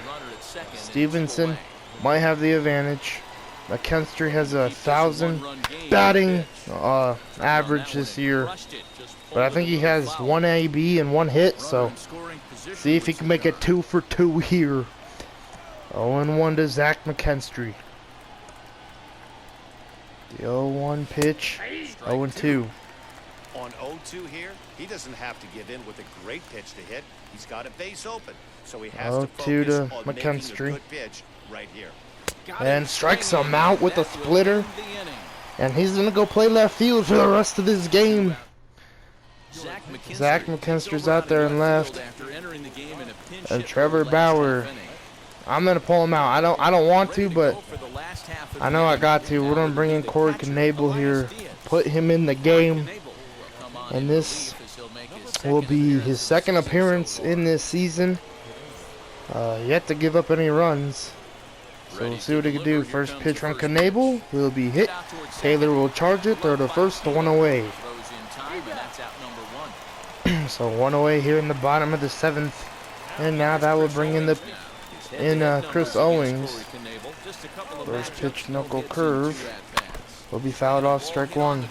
Stevenson might have the advantage. McKinstry has 1,000 batting average this year. But I think he has 1 AB and 1 hit, so see if he can make it 2 for 2 here. 0-1 to Zach McKinstry. The 0-1 pitch, 0-2. On 0-2 here, he doesn't have to give in with a great pitch to hit. He's got a base open, so he has to focus on making a good pitch right here. And strikes him out with a splitter. And he's going to go play left field for the rest of this game. Zach McKinstry's out there in left. And Trevor Bauer. I'm going to pull him out. I don't want to, but I know I got to. We're going to bring in Corey Knebel here. Put him in the game. And this will be his 2nd appearance in this season. Yet to give up any runs. So we'll see what he can do. First pitch from Knebel will be hit. Taylor will charge it. Throw the first, 1 away. So 1 away here in the bottom of the 7th. And now that will bring in Chris Owings. First pitch knuckle curve will be fouled off, strike 1.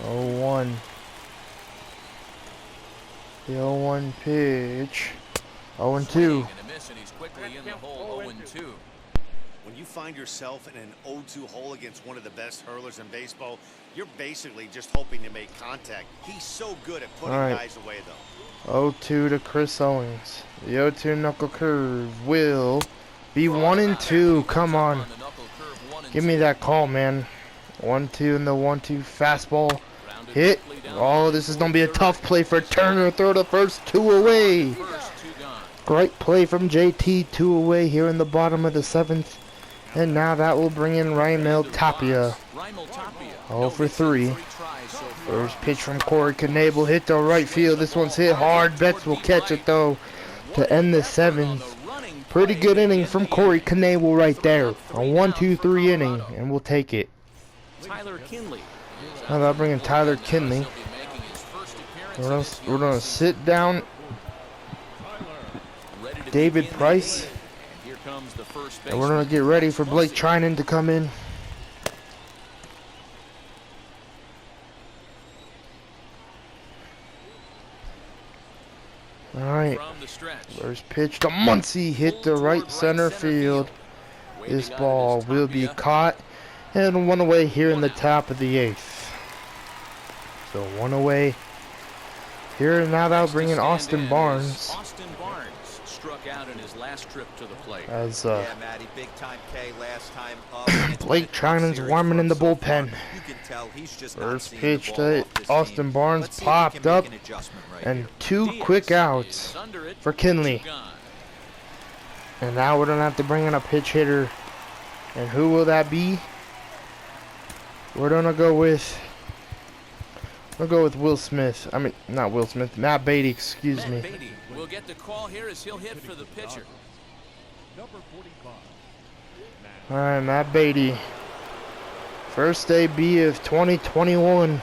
0-1. The 0-1 pitch. 0-2. When you find yourself in an 0-2 hole against one of the best hurlers in baseball, you're basically just hoping to make contact. He's so good at putting guys away, though. 0-2 to Chris Owings. The 0-2 knuckle curve will Be 1-2. Come on. Give me that call, man. 1-2 and the 1-2 fastball. Hit. Oh, this is going to be a tough play for Turner. Throw the first 2 away. Great play from JT. 2 away here in the bottom of the 7th. And now that will bring in Raimel Tapia. 0 for 3. First pitch from Corey Knebel. Hit to right field. This one's hit hard. Betts will catch it, though, to end the 7th. Pretty good inning from Corey Knebel right there. A 1-2-3 inning, and we'll take it. How about bringing Tyler Kinley? We're gonna sit down David Price, and we're gonna get ready for Blake Trinan to come in. All right, first pitch to Muncy, hit the right center field. This ball will be caught, and 1 away here in the top of the 8th. So 1 away here, and now that'll bring in Austin Barnes. Austin Barnes struck out in his last trip to the plate. As Yeah, Matty, big time K last time up. Blake Trinan's warming in the bullpen. You can tell he's just not First seeing pitch the ball to off this Austin team. Barnes Let's see if he popped can up, make an adjustment right and here. 2 quick outs for Kinley. And now we're gonna have to bring in a pitch hitter. And who will that be? We're gonna go with Will Smith. I mean, not Will Smith. Matt Beatty, excuse me. Beatty will get the call here as he'll hit for the pitcher. All right, Matt Beatty. First AB of 2021.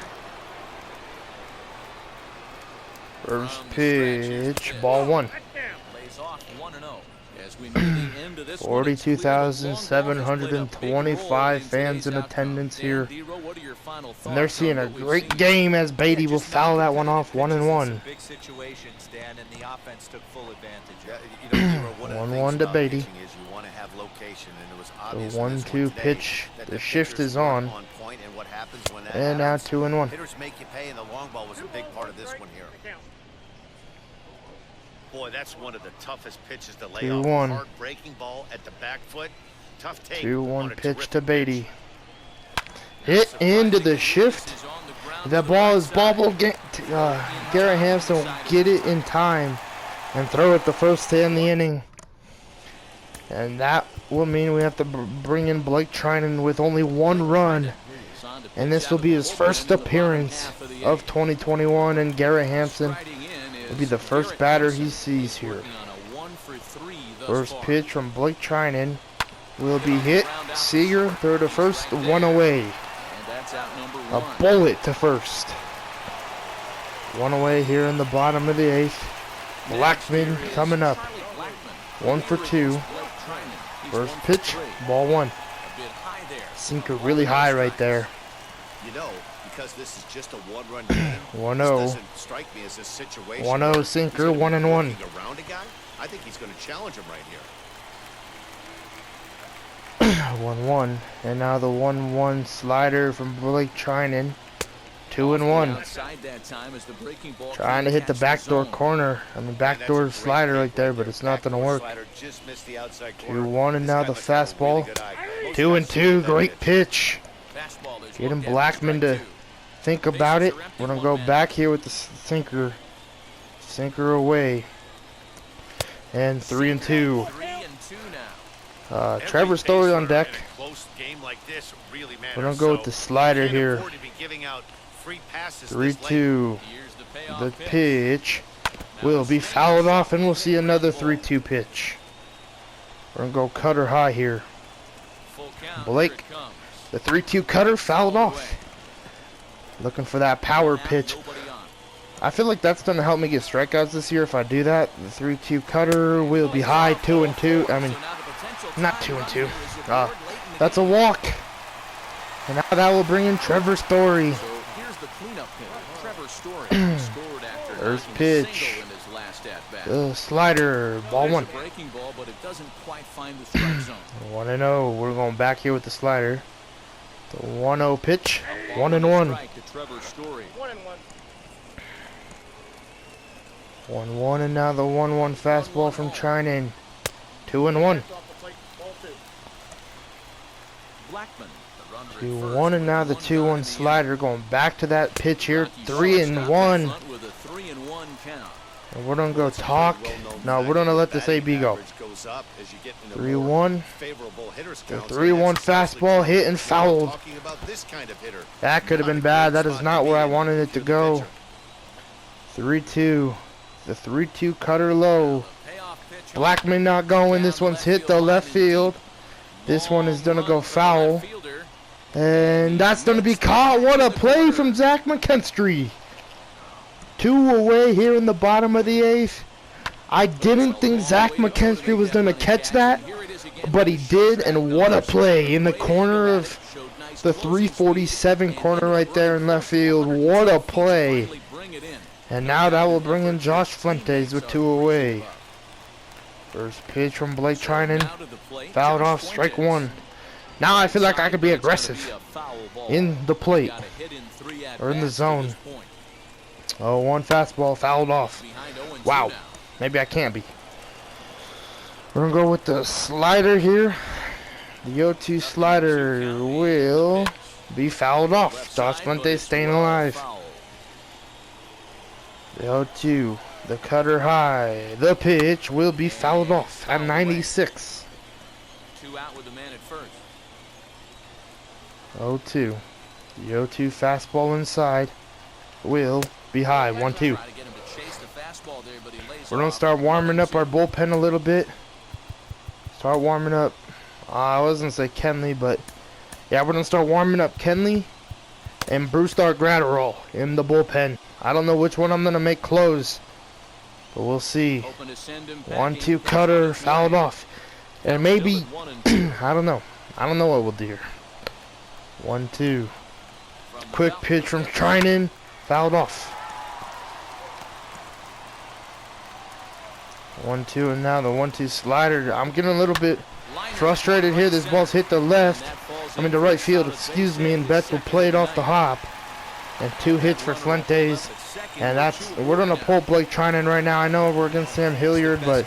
First pitch, ball 1. Lays off 1-0 as we near the end of this one. 42,725 fans in attendance here. And they're seeing a great game as Beatty will foul that one off 1-1. Big situations, Dan, and the offense took full advantage. 1-1 to Beatty. You want to have location, and it was The obvious 1-2 pitch. The shift is on. point, and what happens when that And now happens, 2-1. hitters make you pay, and the long ball was a big part of this one here. Boy, that's one of the toughest pitches to lay off. 2-1. Hard breaking ball at the back foot. Tough take. 2-1 on a pitch terrific to Beatty. pitch. Hit into the shift. That ball is bobbled. Garrett Hampson will get it in time and throw it the first to end the inning. And that will mean we have to bring in Blake Trinan with only 1 run. And this will be his first appearance of 2021, and Garrett Hampson will be the first batter he sees here. First pitch from Blake Trinan will be hit. Seager, throw to first, 1 away. A bullet to first. 1 away here in the bottom of the 8th. Blackman coming up. 1 for 2. First pitch, ball 1. Sinker really high right there. You know, because this is just a one-run game. 1-0. This doesn't strike me as a situation. 1-0 sinker, 1-1. Around a guy, I think he's going to challenge him right here. 1-1. And now the 1-1 slider from Blake Trinan. 2-1. Trying to hit the backdoor corner. I mean, backdoor slider right there, but it's not going to work. 2-1, and now the fastball. 2-2. Great pitch. Getting Blackman to think about it. We're going to go back here with the sinker. Sinker away. And 3-2. Trevor Story on deck. We're going to go with the slider here. 3-2. The pitch will be fouled off, and we'll see another 3-2 pitch. We're going to go cutter high here. Blake, the 3-2 cutter fouled off. Looking for that power pitch. I feel like that's going to help me get strikeouts this year if I do that. The 3-2 cutter will be high, 2-2. I mean, not 2-2. That's a walk. And now that will bring in Trevor Story. First pitch. Slider, ball 1. 1-0. We're going back here with the slider. The 1-0 pitch. 1-1. 1-1, and now the 1-1 fastball from Trinan. 2-1. Blackman. The runner at first 2-1, and with now the one 2-1 down in the slider going back to that pitch here. Rockies 3-1. front with a 3-1 count. And we're gonna go talk. No, we're gonna let this AB go. 3-1. The 3-1 fastball hit and fouled. That could have been bad. That is not where I wanted it to go. 3-2. The 3-2 cutter low. Blackman not going. This one's hit the left field. This one is gonna go foul. And that's gonna be caught. What a play from Zach McKinstry. 2 away here in the bottom of the 8th. I didn't think Zach McKinstry was going to catch that, but he did, and what a play in the corner of the 347 corner right there in left field. What a play. And now that will bring in Josh Fuentes with 2 away. First pitch from Blake Trinan. Fouled off, strike 1. Now I feel like I could be aggressive in the plate or in the zone. 0-1 fastball fouled off. Wow. Maybe I can't be. We're going to go with the slider here. The 0-2 slider will be fouled off. Josh Fuentes staying alive. The 0-2. The cutter high. The pitch will be fouled off at 96. 2 out with the man at first. 0-2. The 0-2 fastball inside will be high. 1-2. We're going to start warming up our bullpen a little bit. Start warming up. I wasn't going to say Kenley, but yeah, we're going to start warming up Kenley and Brusdar Graterol in the bullpen. I don't know which one I'm going to make close, but we'll see. 1-2 cutter fouled off. And maybe, I don't know. I don't know what we'll do here. 1-2. Quick pitch from Trinan. Fouled off. 1-2, and now the 1-2 slider. I'm getting a little bit frustrated here. This ball's hit the left. The right field, excuse me, and Betts will play it off the hop. And 2 hits for Fuentes. And we're gonna pull Blake Trinan right now. I know we're against Sam Hilliard, but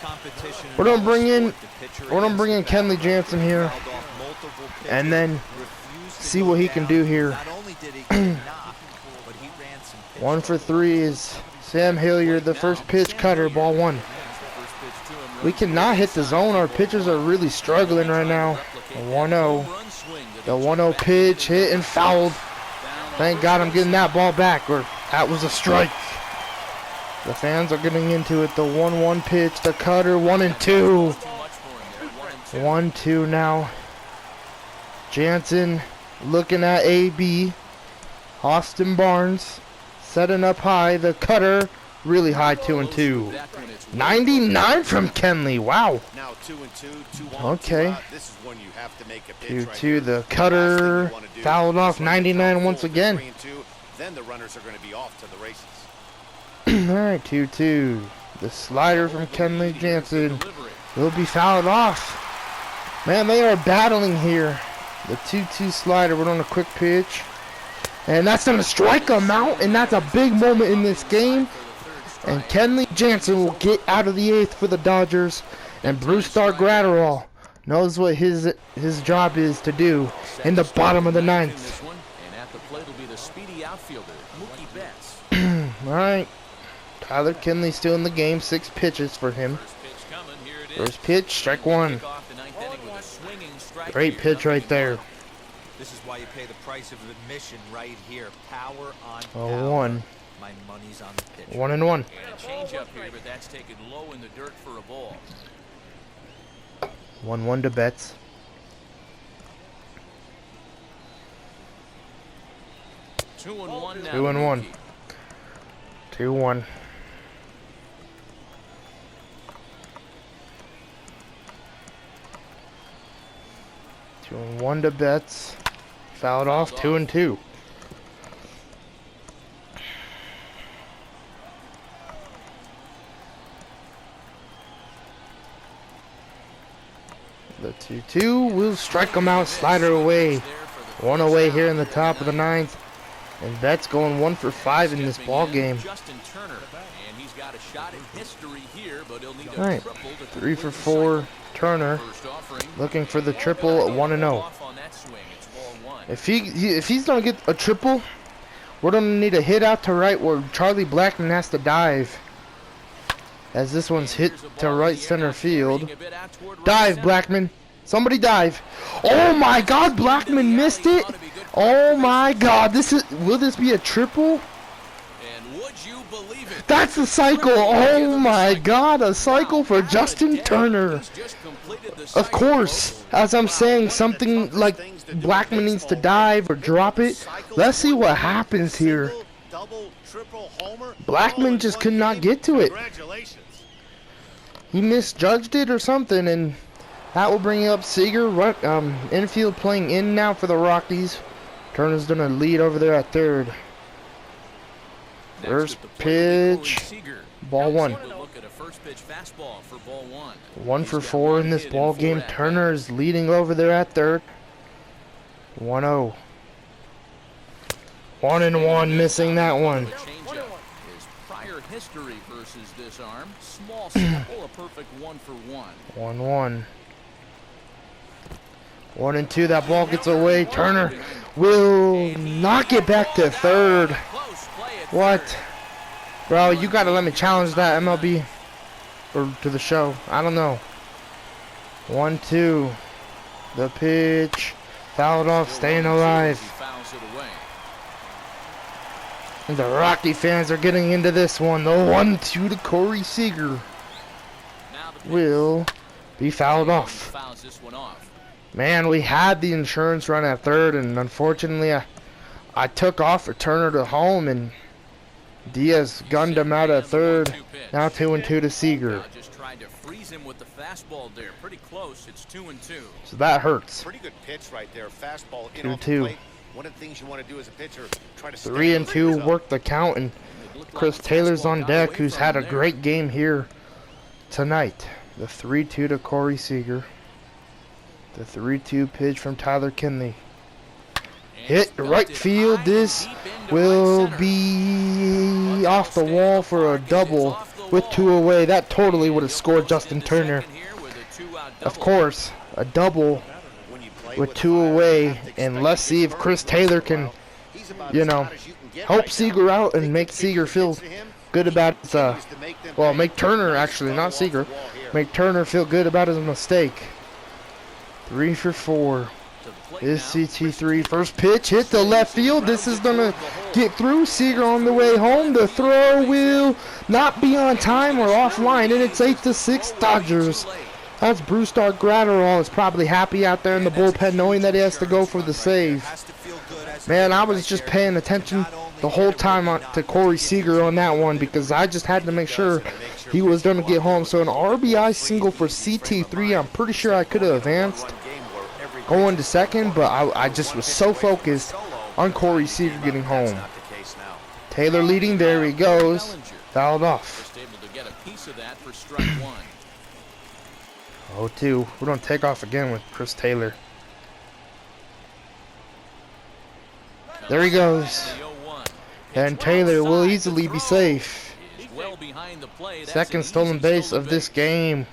we're gonna bring in Kenley Jansen here, and then see what he can do here. 1 for 3 is Sam Hilliard. The first pitch cutter, ball 1. We cannot hit the zone. Our pitchers are really struggling right now. 1-0. The 1-0 pitch hit and fouled. Thank God I'm getting that ball back, or that was a strike. The fans are getting into it. The 1-1 pitch, the cutter, 1-2. 1-2 now. Jansen looking at AB. Austin Barnes setting up high. The cutter really high, 2-2. 99 from Kenley. Wow. Okay. 2-2. The cutter fouled off. 99 once again. Then the runners are going to be off to the races. All right, 2-2. The slider from Kenley Jansen will be fouled off. Man, they are battling here. The 2-2 slider. We're on a quick pitch. And that's going to strike him out, and that's a big moment in this game. And Kenley Jansen will get out of the 8th for the Dodgers. And Brusdar Graterol knows what his job is to do in the bottom of the 9th. All right. Tyler Kenley still in the game. 6 pitches for him. First pitch, strike 1. Great pitch right there. This is why you pay the price of admission right here. Power on power. 0-1. My money's on the pitch. 1-1. And a change up here, but that's taken low in the dirt for a ball. 1-1 to Betts. 2-1 now. 2-1. 2-1. 2-1 to Betts. Fouled off. 2-2. The 2-2 will strike him out. Slider away. 1 away here in the top of the 9th. And Betts going 1 for 5 in this ball game. Justin Turner, and he's got a shot at history here, but he'll need a All right, triple to 3 for complete the 4. cycle. Turner First offering, looking for the triple at 1-0. off on that swing. It's ball one. If he's gonna get a triple, we're gonna need a hit out to right where Charlie Blackmon has to dive. As this one's hit to right center field. Dive, Blackmon. Somebody dive. Oh my God, Blackmon missed it. Oh my God, will this be a triple? And would you believe it? That's a cycle. Oh my God, a cycle for Justin Turner. Of course, as I'm saying, something like Blackmon needs to dive or drop it. Let's see what happens here. Blackmon just could not get to it. He misjudged it or something, and that will bring up Seager. Infield playing in now for the Rockies. Turner's gonna lead over there at third. First pitch, ball one. 1 for 4 in this ball game. Turner is leading over there at third. 1-0. 1-1, missing that one. His prior history versus this arm, small sample, a perfect 1 for 1. 1-1. 1-2. That ball gets away. Turner will not get back to third. What? Bro, you gotta let me challenge that, MLB. Or to the show. I don't know. 1-2. The pitch. Fouled off, staying alive. And the Rocky fans are getting into this one. The 1-2 to Corey Seager will be fouled off. Man, we had the insurance run at third, and unfortunately I took off for Turner to home, and Diaz gunned him out at third. Now 2-2 to Seager. Just tried to freeze him with the fastball there. Pretty close. It's 2-2. So that hurts. Pretty good pitch right there. Fastball in 2-2. One of the things you want to do as a pitcher, try to 3-2, work the count, and Chris Taylor's on deck, who's had a great game here tonight. The 3-2 to Corey Seager. The 3-2 pitch from Tyler Kinley. Hit right field. This will be off the wall for a double with 2 away. That totally would have scored Justin Turner. Of course, a double with 2 away, and let's see if Chris Taylor can, help Seager out and make Seager feel good about his, make Turner actually, not Seager, make Turner feel good about his mistake. 3 for 4 is CT3. First pitch hit to left field. This is gonna get through. Seager on the way home. The throw will not be on time or offline, and it's 8-6 Dodgers. That's Brusdar Graterol is probably happy out there in the bullpen knowing that he has to go for the save. Man, I was just paying attention the whole time to Corey Seager on that one because I just had to make sure he was going to get home. So an RBI single for CT3. I'm pretty sure I could have advanced going to second, but I just was so focused on Corey Seager getting home. Taylor leading. There he goes. Fouled off. 0-2. We're going to take off again with Chris Taylor. There he goes. And Taylor will easily be safe. Second stolen base of this game.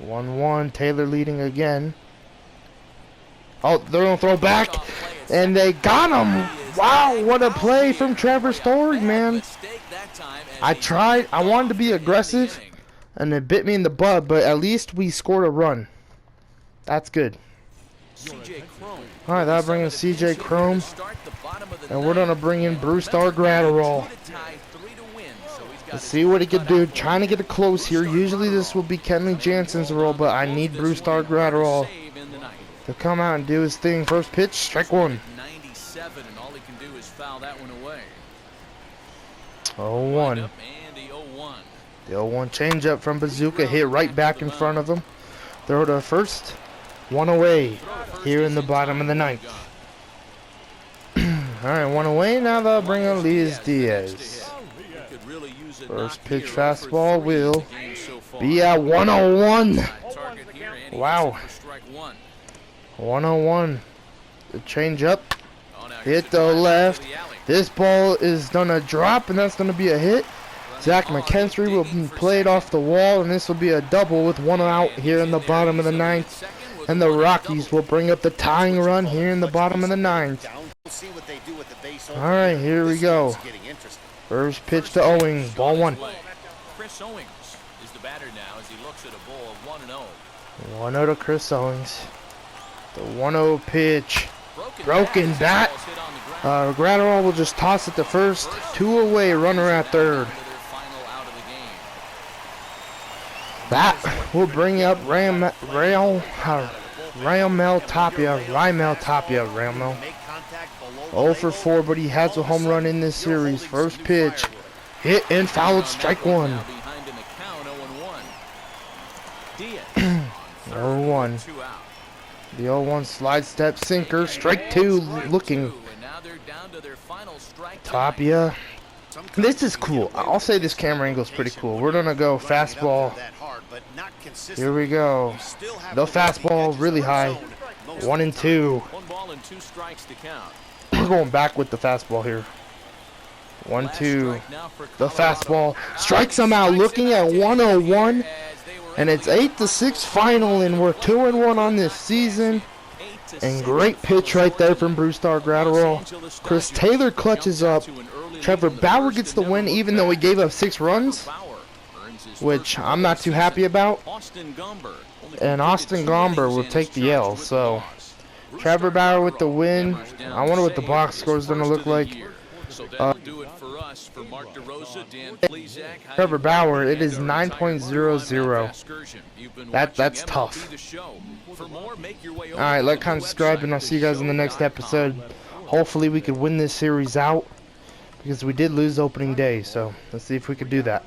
1-1. Taylor leading again. Oh, they're going to throw back. And they got him. Wow, what a play from Trevor Story, man. I tried. I wanted to be aggressive. And it bit me in the butt, but at least we scored a run. That's good. Alright, that'll bring in CJ Chrome. And we're going to bring in Brusdar Graterol. Let's see what he can do. Trying to get it close here. Usually this will be Kenley Jansen's role, but I need Brusdar Graterol to come out and do his thing. First pitch, strike 1. 0-1. The 0-1 changeup from Bazooka hit right back in front of him. Throw to first. 1 away here in the bottom of the 9th. Alright, 1 away. Now they'll bring on Luis Diaz. First pitch fastball will be at 101. Wow. 101. The changeup Hit the left. This ball is gonna drop, and that's gonna be a hit. Zach McKinstry will play it off the wall, and this will be a double with one out here in the bottom of the ninth. And the Rockies will bring up the tying run here in the bottom of the ninth. Alright, here we go. First pitch to Owings, ball one. Chris Owings is the batter now as he looks at a ball of 1-0. 1-0 to Chris Owings. The 1-0 pitch. Broken bat. Gratterall will just toss it to first. 2 away, runner at third. That will bring up Raimel Tapia. 0 for 4, but he has a home run in this series. First pitch. Hit and fouled, strike one. 0-1. The 0-1 slide step sinker, strike two, looking. Tapia. This is cool. I'll say this camera angle is pretty cool. We're gonna go fastball. Here we go. The fastball really high. 1-2. 1 ball and 2 strikes to count. We're going back with the fastball here. 1-2. The fastball strikes him out, looking at 101. And it's 8-6 final, and we're 2-1 on this season. And great pitch right there from Brusdar Graterol. Chris Taylor clutches up. Trevor Bauer gets the win, even though he gave up 6 runs, which I'm not too happy about. And Austin Gomber will take the L. So Trevor Bauer with the win. I wonder what the box score is going to look like. Trevor Bauer, it is 9.00. That's tough. Alright, like, comment, subscribe, and I'll see you guys in the next episode. Hopefully we could win this series out, because we did lose opening day, so let's see if we could do that.